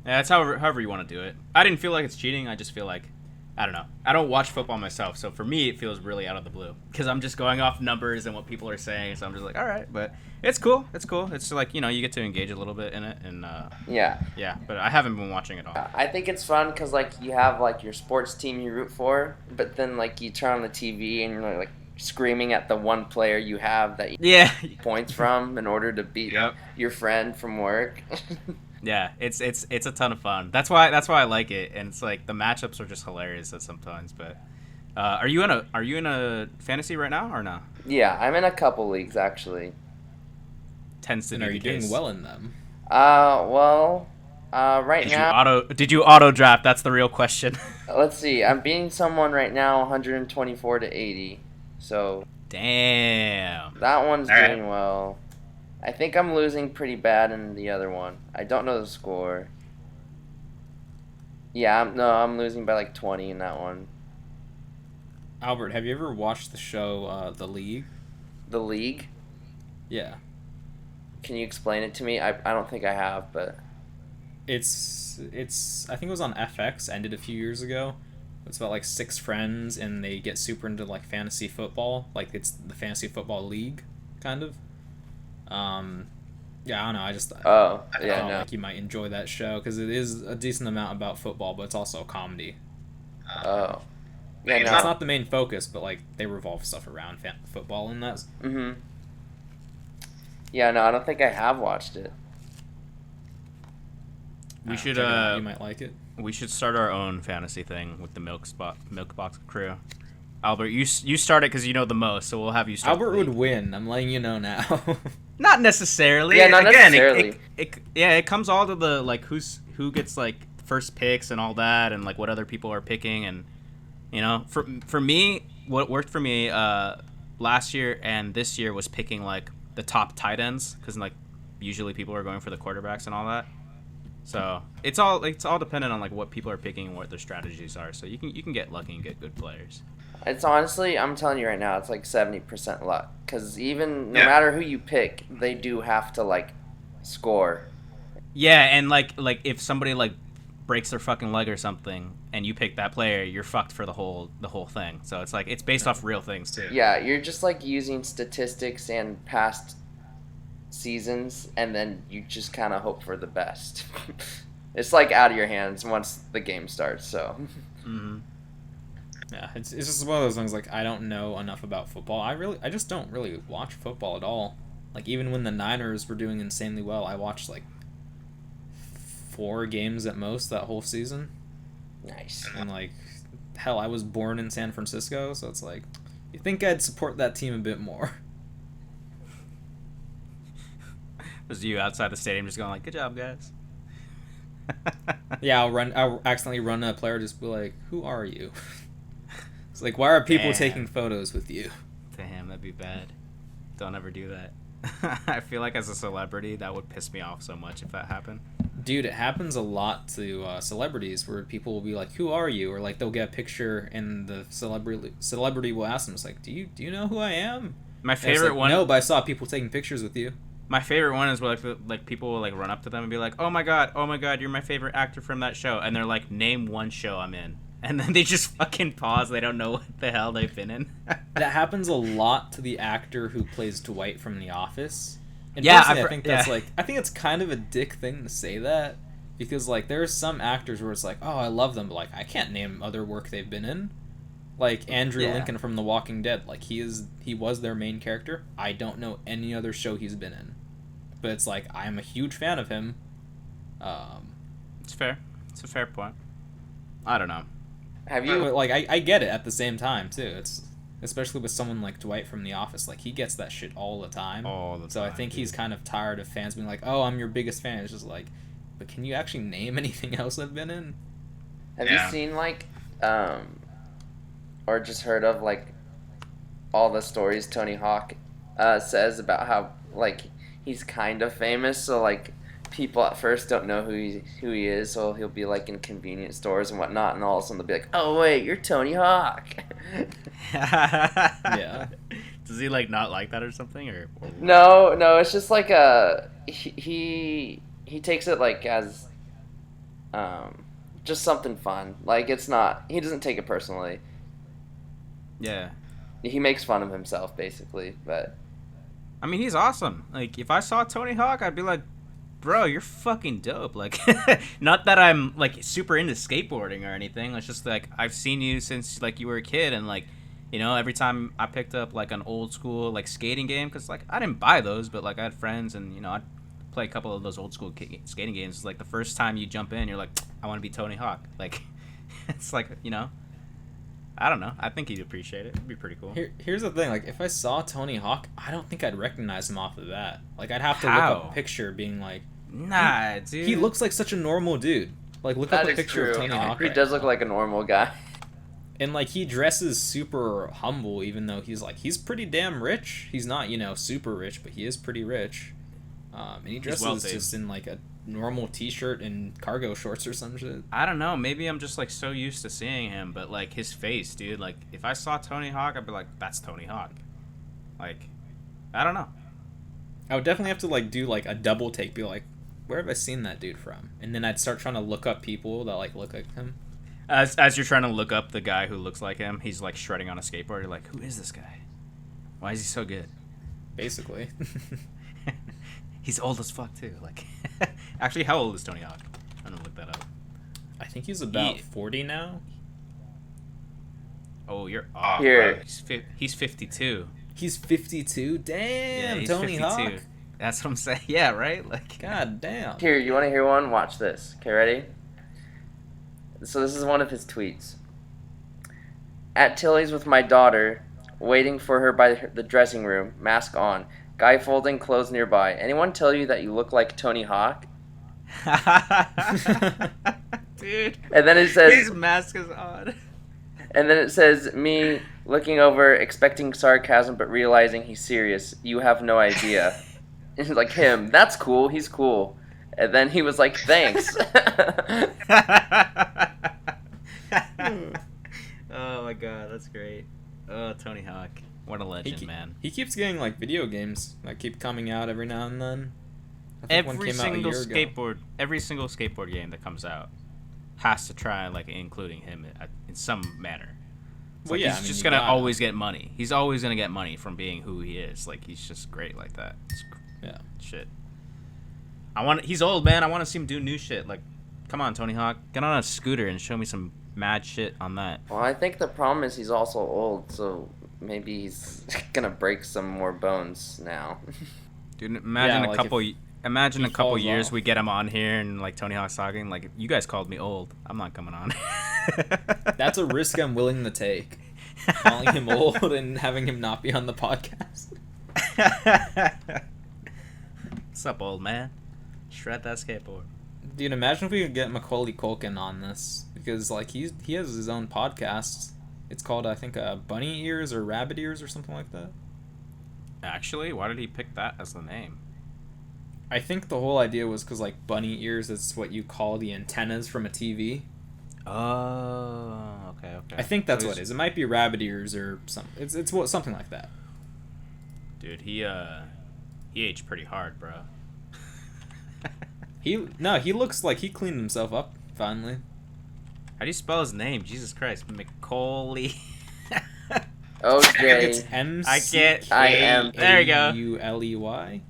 Yeah, that's however you want to do it. I didn't feel like it's cheating, I just feel like... I don't know. I don't watch football myself, so for me, it feels really out of the blue. Because I'm just going off numbers and what people are saying, so I'm just like, all right. But it's cool. It's cool. It's like, you know, you get to engage a little bit in it. And yeah. Yeah, but I haven't been watching at all. I think it's fun because, like, you have, like, your sports team you root for, but then, like, you turn on the TV and you're, like, screaming at the one player you have that you get points from in order to beat your friend from work. Yeah, it's a ton of fun. That's why I like it, and it's like the matchups are just hilarious at sometimes. But are you in a fantasy right now or no? Yeah, I'm in a couple leagues actually. Are you doing well in them? Right now. Did you auto draft? That's the real question. Let's see. I'm beating someone right now, 124 to 80. So. Damn. That one's doing well. I think I'm losing pretty bad in the other one. I don't know the score. Yeah, I'm losing by like 20 in that one. Albert, have you ever watched the show The League? The League? Yeah. Can you explain it to me? I don't think I have, but... It's I think it was on FX, ended a few years ago. It's about like 6 friends, and they get super into like fantasy football. Like, it's the fantasy football league, kind of. Yeah, I don't know. I thought like you might enjoy that show because it is a decent amount about football, but it's also a comedy. Oh, yeah, it's not the main focus, but like they revolve stuff around football in that. Mhm. Yeah, no, I don't think I have watched it. We should. You might like it. We should start our own fantasy thing with the MilkBox crew. Albert, you start it because you know the most, so we'll have you start. Albert would win. I'm letting you know now. Not necessarily. Yeah, not necessarily. It comes all to the like who gets like first picks and all that, and like what other people are picking, and you know, for me, what worked for me last year and this year was picking like the top tight ends because like usually people are going for the quarterbacks and all that. So it's all dependent on like what people are picking and what their strategies are. So you can get lucky and get good players. It's honestly, I'm telling you right now, it's like 70% luck. Because even no matter who you pick, they do have to like score. Yeah, and like if somebody like breaks their fucking leg or something, and you pick that player, you're fucked for the whole thing. So it's like it's based off real things too. Yeah, you're just like using statistics and past seasons, and then you just kind of hope for the best. It's like out of your hands once the game starts. So. Mm-hmm. Yeah, it's just one of those things, like, I don't know enough about football. I just don't really watch football at all. Like, even when the Niners were doing insanely well, I watched, like, 4 games at most that whole season. Nice. And, like, hell, I was born in San Francisco, so it's like, you think I'd support that team a bit more. Was you outside the stadium just going like, good job, guys? Yeah, I'll accidentally run a player, just be like, who are you? It's like, why are people taking photos with you? Damn, that'd be bad. Don't ever do that. I feel like as a celebrity, that would piss me off so much if that happened. Dude, it happens a lot to celebrities where people will be like, who are you? Or like they'll get a picture and the celebrity will ask them, it's like, do you know who I am? My And it's favorite like, one. No, but I saw people taking pictures with you. My favorite one is where like people will like run up to them and be like, oh my god, you're my favorite actor from that show," and they're like, "Name one show I'm in," and then they just fucking pause. They don't know what the hell they've been in. That happens a lot to the actor who plays Dwight from The Office. And Yeah, personally, I think that's yeah. like, I think it's kind of a dick thing to say that, because like there are some actors where it's like, oh, I love them, but like I can't name other work they've been in. Like Andrew Yeah. Lincoln from The Walking Dead, like he was their main character. I don't know any other show he's been in, but it's like I'm a huge fan of him. It's fair. It's a fair point. I don't know. Have you? But like I get it at the same time too. It's especially with someone like Dwight from The Office, like he gets that shit all the time. So I think he's kind of tired of fans being like, "Oh, I'm your biggest fan." It's just like, but can you actually name anything else I've been in? Have Yeah. you seen like, or just heard of like, all the stories Tony Hawk says about how like he's kind of famous, so like people at first don't know who he is, so he'll be like in convenience stores and whatnot, and all of a sudden they'll be like, "Oh wait, you're Tony Hawk." Yeah. Does he like not like that or something or what? No, it's just like he takes it like as just something fun. Like it's not, he doesn't take it personally. Yeah. He makes fun of himself basically, but I mean, he's awesome. Like, if I saw Tony Hawk, I'd be like, bro, you're fucking dope. Like, not that I'm, like, super into skateboarding or anything. It's just, like, I've seen you since, like, you were a kid. And, like, you know, every time I picked up, like, an old school, like, skating game. Because, like, I didn't buy those, but, like, I had friends. And, you know, I'd play a couple of those old school skating games. It's, like, the first time you jump in, you're like, I want to be Tony Hawk. Like, it's like, you know. I don't know. I think he'd appreciate it. It'd be pretty cool. Here's the thing, like if I saw Tony Hawk, I don't think I'd recognize him off of that. Like I'd have to look up How? a picture being like, Nah, dude. he looks like such a normal dude. Like look that up a is picture true. of Tony Hawk. He right does now. look like a normal guy. And like he dresses super humble, even though he's pretty damn rich. He's not, you know, super rich, but he is pretty rich. And he dresses wealthy. just in like a normal t-shirt and cargo shorts or some shit. I don't know. Maybe I'm just like so used to seeing him, but like his face, dude. Like if I saw Tony Hawk, I'd be like, "That's Tony Hawk." Like, I don't know. I would definitely have to like do like a double take, be like, where have I seen that dude from? And then I'd start trying to look up people that like look like him. As you're trying to look up the guy who looks like him, he's like shredding on a skateboard. You're like, "Who is this guy? Why is he so good?" Basically. He's old as fuck too. Like, actually, how old is Tony Hawk? I'm gonna look that up. I think he's about He- 40 now. Oh, you're off. Here. Bro. He's 52. He's 52. Yeah, Damn, he's Tony 52. Hawk. That's what I'm saying. Yeah, right. Like, God damn. Here, you want to hear one? Watch this. Okay, ready? So this is one of his tweets. At Tilly's with my daughter, waiting for her by the dressing room, mask on. Guy folding clothes nearby. Anyone tell you that you look like Tony Hawk? dude. And then it says, His mask is on. and then it says, me looking over, expecting sarcasm, but realizing he's serious. You have no idea. It's like him. That's cool. He's cool. And then he was like, thanks. Oh my god, that's great. Oh, Tony Hawk. What a legend, man. He keeps getting like video games that keep coming out every now and then. I think one Every came out a single year ago. every single skateboard game that comes out has to try like including him in some manner. It's Well, like yeah, he's I mean, just you gonna gotta. always get money. He's always gonna get money from being who he is. Like he's just great like that. Yeah. Shit. He's old, man. I want to see him do new shit. Like, come on, Tony Hawk, get on a scooter and show me some mad shit on that. Well, I think the problem is he's also old, so maybe he's gonna break some more bones now. Dude, imagine Yeah, a like couple. Imagine he a couple falls years off. we get him on here and like Tony Hawk's talking. Like, you guys called me old. I'm not coming on. That's a risk I'm willing to take. Calling him old and having him not be on the podcast. What's up, old man? Shred that skateboard. Dude, imagine if we could get Macaulay Culkin on this, because like he has his own podcast. It's called, I think, Bunny Ears or Rabbit Ears or something like that. Actually, why did he pick that as the name? I think the whole idea was because like bunny ears is what you call the antennas from a TV. Oh, okay. I think that's So what it is. It might be rabbit ears or something. It's something like that. Dude, he aged pretty hard, bro. He looks like he cleaned himself up finally. How do you spell his name? Jesus Christ, Macaulay. OJ. It's M I C can't. I am. There you go. Uley.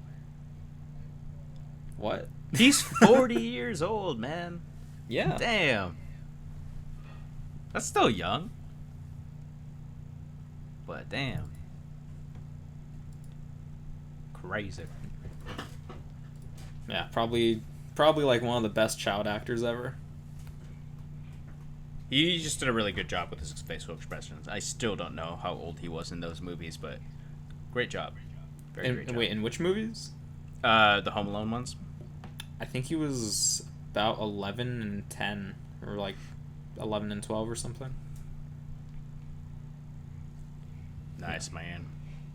What? He's 40 years old, man. Yeah. Damn. That's still young. But damn. Crazy. Yeah, probably like one of the best child actors ever. He just did a really good job with his facial expressions. I still don't know how old he was in those movies, but great job. Great job. Wait, in which movies? The Home Alone ones. I think he was about 11 and 10, or like 11 and 12 or something. Nice, man.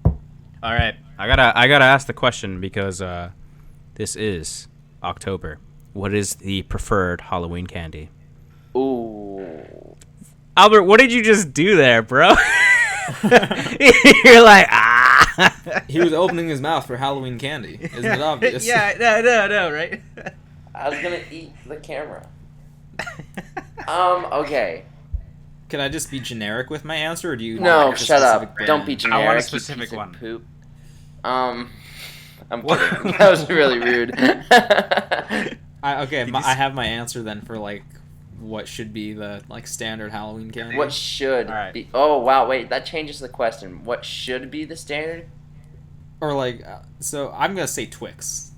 All right, I gotta ask the question because this is October. What is the preferred Halloween candy? Ooh. Albert, what did you just do there, bro? You're like, ah. He was opening his mouth for Halloween candy. Isn't it obvious? Yeah, no, right? I was gonna eat the camera. Okay. Could I just be generic with my answer, or do you? No, want a shut up. specific brand? Don't be generic. I want a you specific piece of one. Poop. I'm kidding. That was really rude. I have my answer then for like what should be the like standard Halloween candy. What should All right. be? Oh wow, wait, that changes the question. What should be the standard? Or like, so I'm gonna say Twix.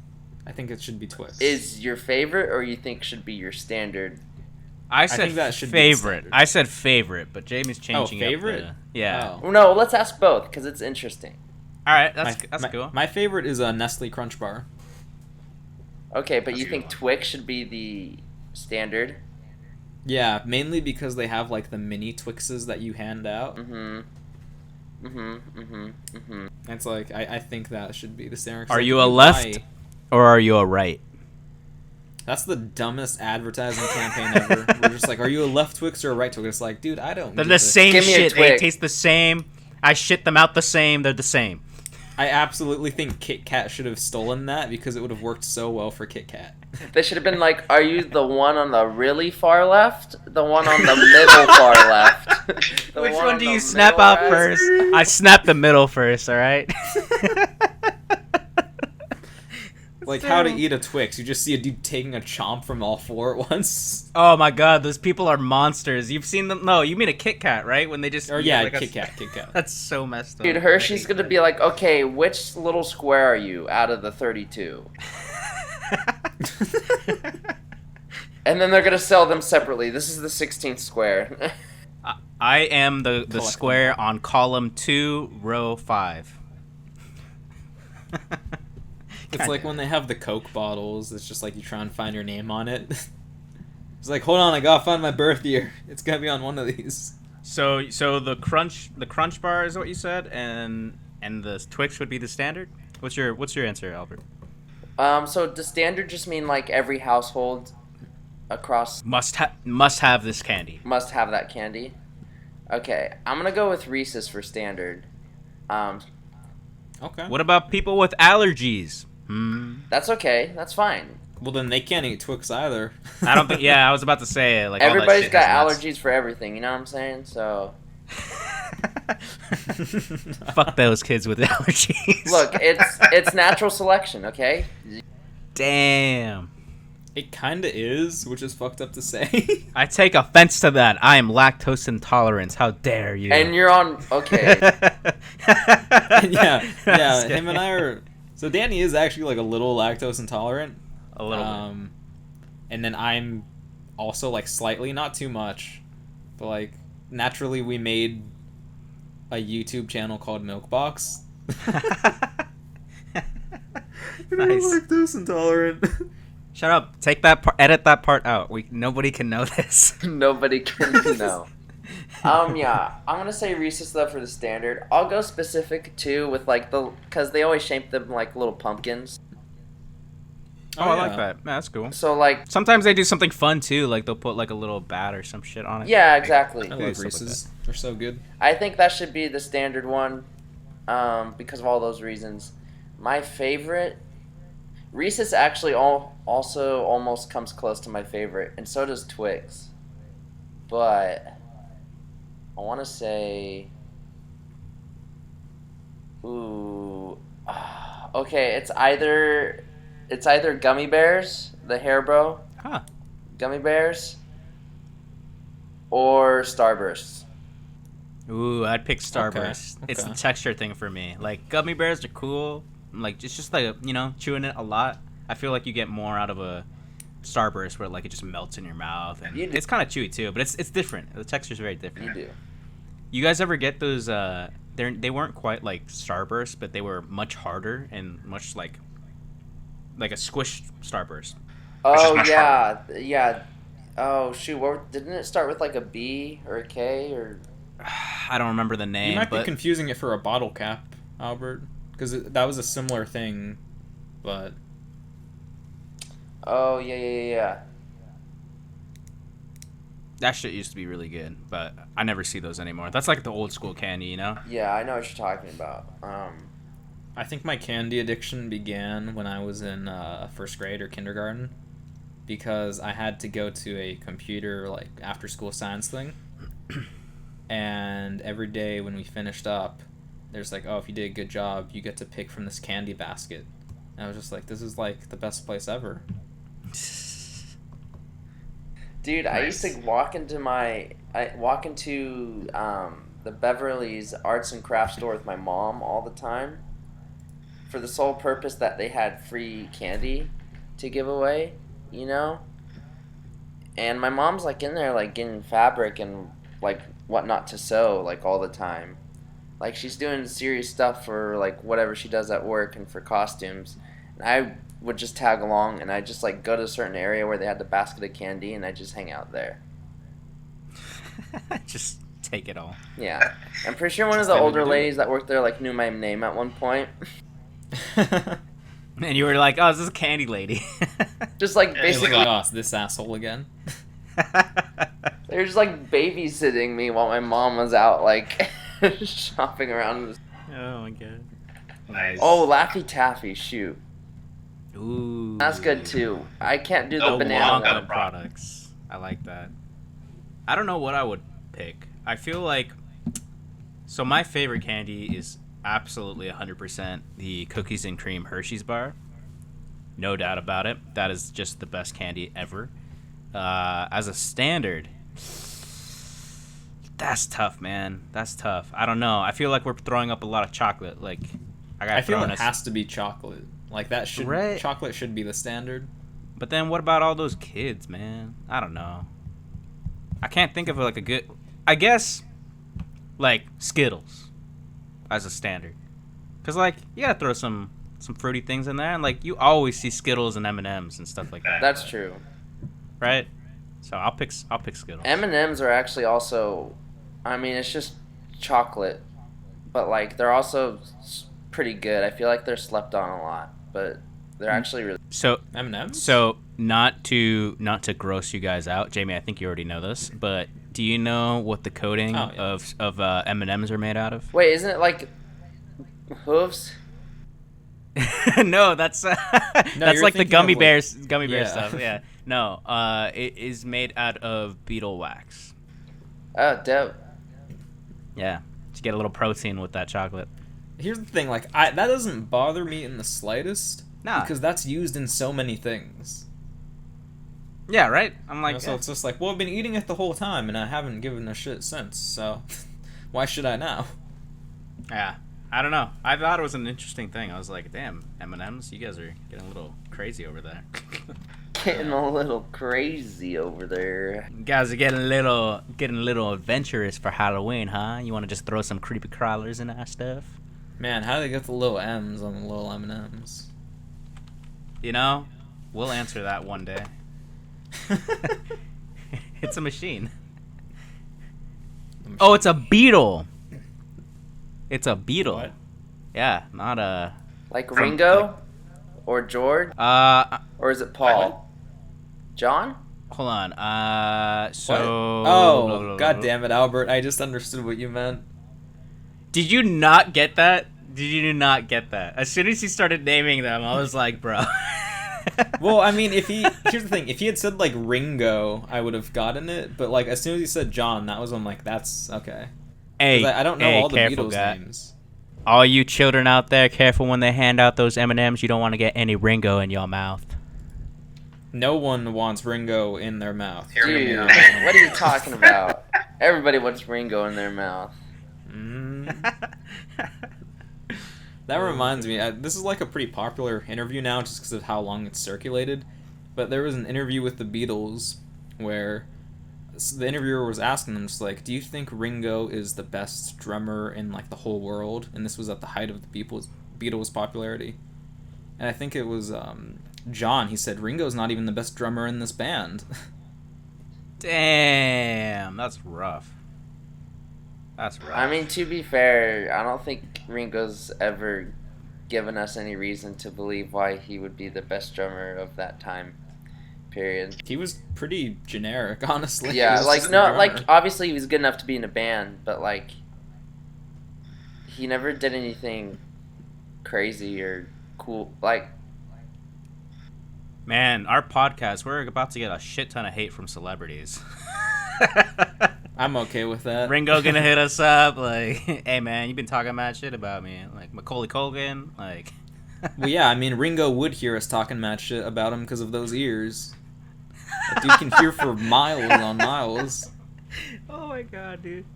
I think it should be Twix. Is your favorite, or you think should be your standard? I said think that should be favorite. standard. I said favorite, but Jamie's changing favorite? up yeah. Oh. No, let's ask both because it's interesting. All right, that's cool. My favorite is a Nestle Crunch Bar. Okay, but That's you a good think one. Twix should be the standard? Yeah, mainly because they have like the mini Twixes that you hand out. It's like I think that should be the standard. 'Cause, Are like, you a if left buy- or are you a right? That's the dumbest advertising campaign ever. We're just like, are you a left Twix or a right Twix? It's like, dude, I don't. They're give the a- same Give me a shit. They Twix. taste the same. I shit them out the same. They're the same. I absolutely think Kit Kat should have stolen that because it would have worked so well for Kit Kat. They should have been like, are you the one on the really far left? The one on the middle far left? The Which on one do the you snap middle out right? first? I snap the middle first. All right. Like how to eat a Twix. You just see a dude taking a chomp from all four at once. Oh my god, those people are monsters. You've seen them? No, you mean a Kit Kat, right? When they just Or eat yeah, like a- Kit Kat. That's so messed up. Dude, Hershey's gonna be like, okay, which little square are you out of the 32? And then they're gonna sell them separately. This is the 16th square. I am the Collect them square on column 2, row 5. It's like when they have the Coke bottles. It's just like you try and find your name on it. It's like, hold on, I gotta find my birth year. It's gotta be on one of these. So the crunch bar is what you said, and the Twix would be the standard. What's your answer, Albert? So does standard just mean like every household across Must have this candy. must have that candy? Okay, I'm gonna go with Reese's for standard. Okay. What about people with allergies? That's okay. That's fine. Well, then they can't eat Twix either. I don't think. Yeah, I was about to say like all that Everybody's shit got has nuts. allergies for everything. You know what I'm saying? So Fuck those kids with allergies. look, it's natural selection. Okay. Damn. It kinda is, which is fucked up to say. I take offense to that. I am lactose intolerant. How dare you? And you're on. Okay. yeah, him and I are. So Danny is actually like a little lactose intolerant. A little bit. And then I'm also like slightly, not too much, but like naturally we made a YouTube channel called MilkBox. Nice. Lactose intolerant. Shut up. Take that part. Edit that part out. Nobody can know this. Nobody can know. Yeah, I'm gonna say Reese's though for the standard. I'll go specific too with like because they always shape them like little pumpkins. Oh, I like that. Yeah, that's cool. So like, Sometimes they do something fun too, like they'll put like a little bat or some shit on it. yeah, exactly. I do love stuff like Reese's. They're so good. I think that should be the standard one. because of all those reasons. My favorite, Reese's actually also almost comes close to my favorite, and so does Twix. But I want to say, ooh, okay, it's either Gummy Bears, the Haribo Huh. Gummy Bears, or Starbursts. Ooh, I'd pick Starburst. Okay. It's the texture thing for me. Like gummy bears are cool. Like it's just like chewing it a lot. I feel like you get more out of a Starburst where like it just melts in your mouth and You do. it's kind of chewy too. But it's different. The texture's very different. You do. You guys ever get those? They weren't quite like Starburst, but they were much harder and much like a squished Starburst. Oh much yeah. Oh shoot, didn't it start with like a B or a K or? I don't remember the name. You might but be confusing it for a bottle cap, Albert, because that was a similar thing, but Oh yeah. that shit used to be really good, but I never see those anymore. That's like the old school candy, Yeah, I know what you're talking about. I think my candy addiction began when I was in first grade or kindergarten, because I had to go to a computer like after school science thing, and every day when we finished up, there's like, oh, if you did a good job, you get to pick from this candy basket. And I was just like, this is like the best place ever. Dude, I used to walk into the Beverly's Arts and Crafts store with my mom all the time, for the sole purpose that they had free candy to give away, And my mom's like in there like getting fabric and like whatnot to sew like all the time. Like she's doing serious stuff for like whatever she does at work and for costumes. And I would just tag along and I just like go to a certain area where they had the basket of candy and I just hang out there. Just take it all. Yeah. I'm pretty sure one of the older ladies that worked there like knew my name at one point. And you were like, oh, this is a candy lady. Just like Basically, basically like, oh, it's this asshole again. they were just like babysitting me while my mom was out like shopping around. Oh my god. Nice. Oh, Laffy Taffy, shoot. Ooh. That's good too. I can't do the Oh, banana Wonka one. products. I like that. I don't know what I would pick. I feel like so my favorite candy is absolutely 100% the cookies and cream Hershey's bar. No doubt about it. That is just the best candy ever. As a standard, that's tough, man. That's tough. I don't know. I feel like we're throwing up a lot of chocolate. Like I feel it has to be chocolate. Like that should Right. chocolate should be the standard. But then what about all those kids, man? I don't know. I can't think of like a good. I guess like Skittles as a standard, cause like you gotta throw some fruity things in there, and like you always see Skittles and M&Ms and stuff like that. That's true. Right? So I'll pick Skittles. M&Ms are actually also, I mean, it's just chocolate, but like they're also pretty good. I feel like they're slept on a lot, but they're actually really. So M&Ms? So not to gross you guys out, Jamie. I think you already know this, but do you know what the coating of M&Ms are made out of? Wait, isn't it like hooves? No, that's that's you're like the thinking gummy of, like- bear stuff. Yeah. No, it is made out of beetle wax. Oh, dope. Yeah, to get a little protein with that chocolate. Here's the thing, like that doesn't bother me in the slightest. Nah. Because that's used in so many things. Yeah, right. I'm like, So it's just like, well, I've been eating it the whole time, and I haven't given a shit since. So, why should I now? yeah. I don't know. I thought it was an interesting thing. I was like, damn, M&Ms, you guys are getting a little crazy over there. Getting a little crazy over there. You guys are getting a little adventurous for Halloween, huh? You want to just throw some creepy crawlers in our stuff? Man, how do they get the little M's on the little M&Ms? You know, we'll answer that one day. It's a machine. Oh, it's a beetle. It's a beetle. What? Yeah, not a. Like Ringo? Or George? Or is it Paul? John? Hold on. So. What? Oh, god damn it, Albert! I just understood what you meant. Did you not get that? Did you not get that? As soon as he started naming them, I was like, bro. Well, I mean, here's the thing. If he had said, like, Ringo, I would have gotten it. But, like, as soon as he said John, that was when, like, that's okay. Hey, I don't know all the careful, Beatles guy. names. All you children out there, careful when they hand out those M&Ms. You don't want to get any Ringo in your mouth. No one wants Ringo in their mouth. Dude, what are you talking about? Everybody wants Ringo in their mouth. That reminds me, this is like a pretty popular interview now just because of how long it's circulated. But there was an interview with the Beatles where the interviewer was asking them, just like, do you think Ringo is the best drummer in, like, the whole world? And this was at the height of the Beatles' popularity. And I think it was John. He said, Ringo's not even the best drummer in this band. Damn, that's rough. That's rough. I mean, to be fair, I don't think Ringo's ever given us any reason to believe why he would be the best drummer of that time period. He was pretty generic, honestly. Yeah, like, no, like, obviously he was good enough to be in a band, but, like, he never did anything crazy or cool. Like, man, our podcast, we're about to get a shit ton of hate from celebrities. I'm okay with that. Ringo gonna hit us up, like, hey man, you've been talking mad shit about me. Like, Macaulay Culkin, like. Well, yeah, I mean, Ringo would hear us talking mad shit about him because of those ears. That dude can hear for miles on miles. Oh my god, dude.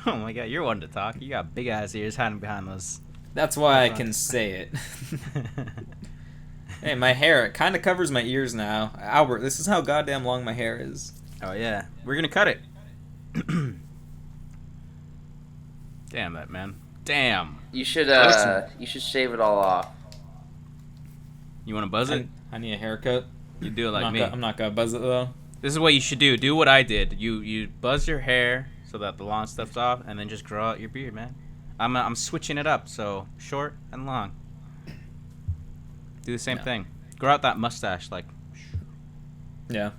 Oh my god, you're one to talk. You got big ass ears hiding behind those. That's why I can say it. Hey, my hair, it kind of covers my ears now. Albert, this is how goddamn long my hair is. Oh yeah, we're gonna cut it. Damn that, man. Damn. you should shave it all off. You want to buzz it? I need a haircut. You do it like me. I'm not gonna buzz it though. This is what you should do. Do what I did. You buzz your hair so that the long stuff's off, and then just grow out your beard, man. I'm switching it up, so short and long. Do the same thing. Grow out that mustache, like. Yeah.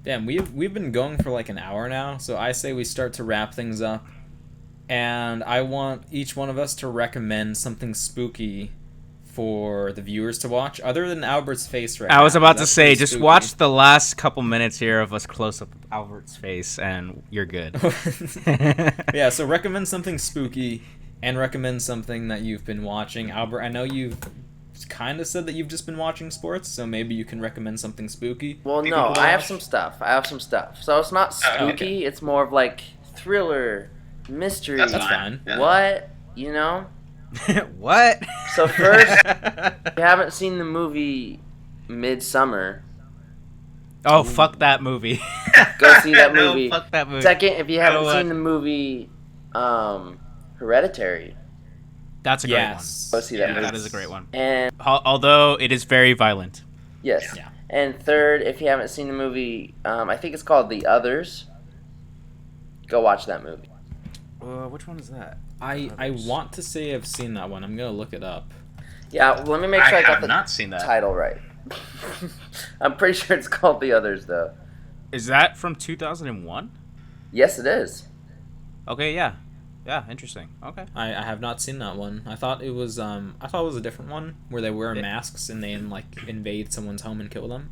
Damn, we've been going for like an hour now, so I say we start to wrap things up. And I want each one of us to recommend something spooky for the viewers to watch, other than Albert's face right now. I was about to That's say, pretty just spooky. watch the last couple minutes here of us close up Albert's face, and you're good. Yeah, so recommend something spooky, and recommend something that you've been watching. Albert, I know you've kind of said that you've just been watching sports, so maybe you can recommend something spooky. Well, no, I have some stuff. So it's not spooky. Okay. It's more of like thriller, mystery. That's fine. Yeah. What? You know? What? So first, if you haven't seen the movie Midsummer, Oh, fuck that movie. go see that No, movie. Fuck that movie. Second, if you haven't know seen what? the movie Hereditary, That's a great Yes. go see that Yeah. movie. one. That is a great one. And Although it is very violent. yes. Yeah. And third, if you haven't seen the movie, I think it's called The Others. Go watch that movie. Which one is that? I want to say I've seen that one. I'm gonna look it up. Yeah, well, let me make sure I got have the not seen that. title right. I'm pretty sure it's called The Others, though. Is that from 2001? Yes, it is. Okay, yeah. Yeah, interesting. Okay. I have not seen that one. I thought it was a different one where they wear Yeah. masks and they like invade someone's home and kill them.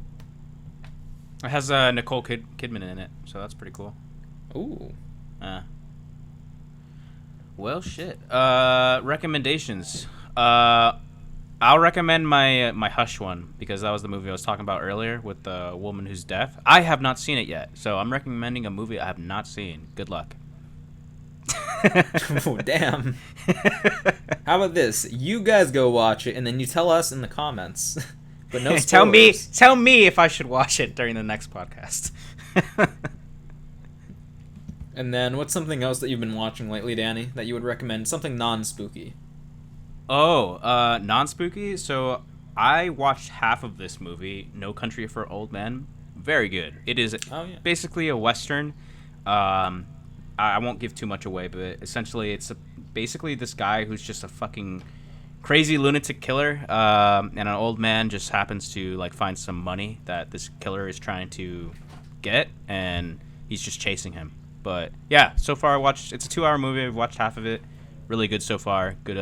It has Nicole Kidman in it, so that's pretty cool. Ooh. Well, shit. Recommendations. I'll recommend my Hush one because that was the movie I was talking about earlier with the woman who's deaf. I have not seen it yet, so I'm recommending a movie I have not seen. Good luck. Oh, damn. How about this? You guys go watch it and then you tell us in the comments. But no spoilers. Tell me if I should watch it during the next podcast. And then what's something else that you've been watching lately, Danny, that you would recommend? Something non-spooky. Oh, non-spooky? So I watched half of this movie, No Country for Old Men. Very good. It is basically a Western. I won't give too much away, but essentially it's basically this guy who's just a fucking crazy lunatic killer, and an old man just happens to like find some money that this killer is trying to get, and he's just chasing him. But yeah, so far it's a 2-hour movie. I've watched half of it. really good so far. Good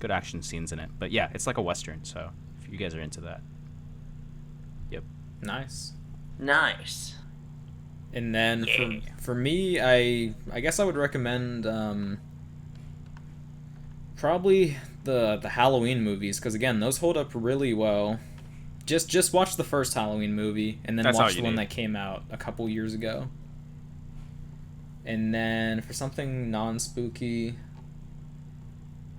action scenes in it. But yeah, it's like a Western, so if you guys are into that. Yep. Nice. Nice. And then for me, I guess I would recommend probably the Halloween movies, because again, those hold up really well. Just watch the first Halloween movie, and then watch the one that came out a couple years ago. And then for something non-spooky,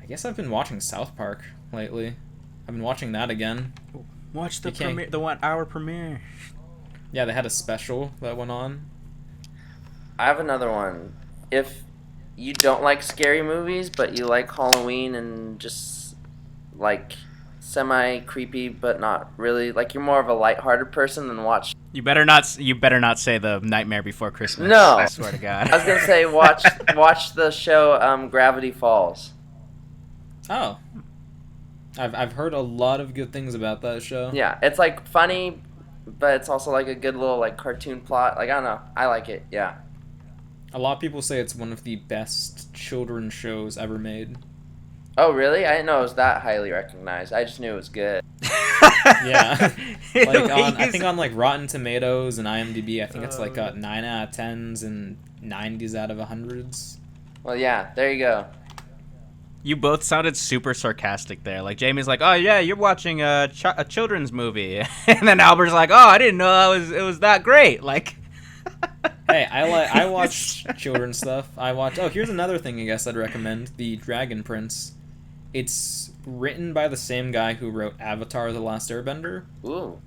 I guess I've been watching South Park lately. I've been watching that again. Watch the premiere, the 1 hour premiere. Yeah, they had a special that went on. I have another one. If you don't like scary movies, but you like Halloween and just like semi-creepy, but not really, like you're more of a lighthearted person, then watch. You better not say the Nightmare Before Christmas. No, I swear to God. I was gonna say watch the show Gravity Falls. Oh, I've heard a lot of good things about that show. Yeah, it's like funny, but it's also like a good little like cartoon plot. Like I don't know, I like it. Yeah. A lot of people say it's one of the best children's shows ever made. Oh really? I didn't know it was that highly recognized. I just knew it was good. Yeah. I think on like Rotten Tomatoes and IMDb, I think it's like got 9 out of 10s and 90s out of 100s. Well, yeah, there you go. You both sounded super sarcastic there. Like Jamie's like, "Oh yeah, you're watching a children's movie," and then Albert's like, "Oh, I didn't know it was that great." Like, hey, I watch children's stuff. Oh, here's another thing I guess I'd recommend: The Dragon Prince. It's written by the same guy who wrote Avatar: The Last Airbender. Ooh.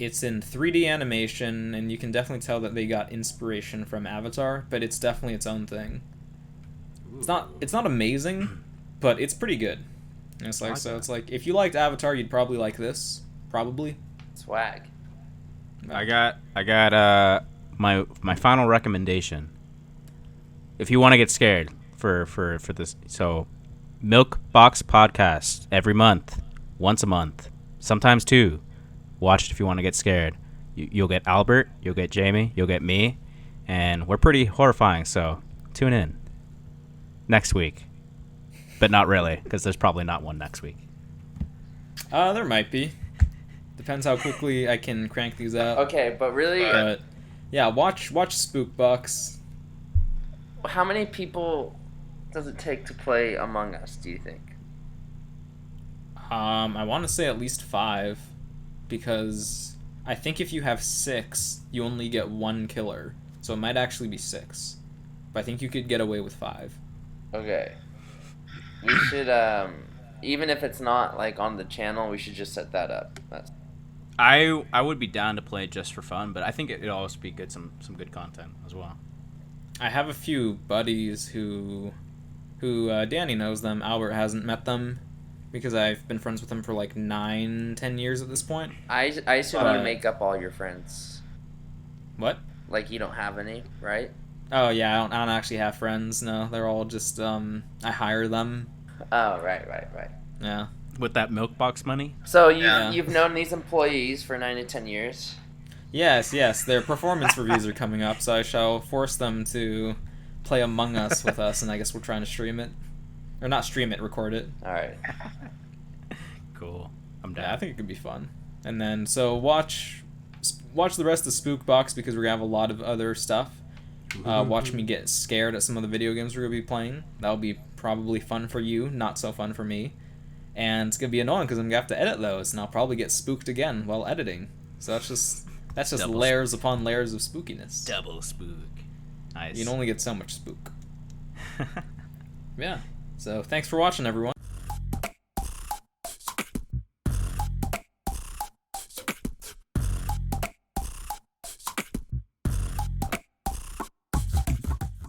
It's in 3D animation, and you can definitely tell that they got inspiration from Avatar, but it's definitely its own thing. It's not amazing, but it's pretty good. And it's like It's like if you liked Avatar, you'd probably like this. Probably. Swag. I got my final recommendation. If you want to get scared for this, so MilkBox podcast every month, once a month, sometimes two. Watch it if you want to get scared. You'll get Albert, you'll get Jamie, you'll get me, and we're pretty horrifying. So tune in next week, but not really, because there's probably not one next week. There might be. Depends how quickly I can crank these out. Okay, but really, But yeah, watch Spookbox. how many people does it take to play Among Us, do you think? I want to say at least 5, because I think if you have 6, you only get 1 killer, so it might actually be 6. But I think you could get away with 5. Okay. We should, even if it's not like on the channel, we should just set that up. I would be down to play just for fun, but I think it'd also be good some good content as well. I have a few buddies who Danny knows them. Albert hasn't met them because I've been friends with them for like 9-10 years at this point. I assume you make up all your friends. What? Like you don't have any, right? Oh yeah, I don't actually have friends. No, they're all just I hire them. Oh right. Yeah. With that MilkBox money? So you've known these employees for 9 to 10 years? Yes. Their performance reviews are coming up, so I shall force them to play Among Us with us, and I guess we're trying to stream it. Or not stream it, record it. Alright. Cool. I'm down. Yeah, I think it could be fun. And then, so watch the rest of Spookbox, because we're going to have a lot of other stuff. Watch me get scared at some of the video games we're going to be playing. That'll be probably fun for you, not so fun for me. And it's going to be annoying because I'm going to have to edit those, and I'll probably get spooked again while editing. So that's just layers upon layers of spookiness. Double spook. Nice. You can only get so much spook. Yeah. So thanks for watching, everyone.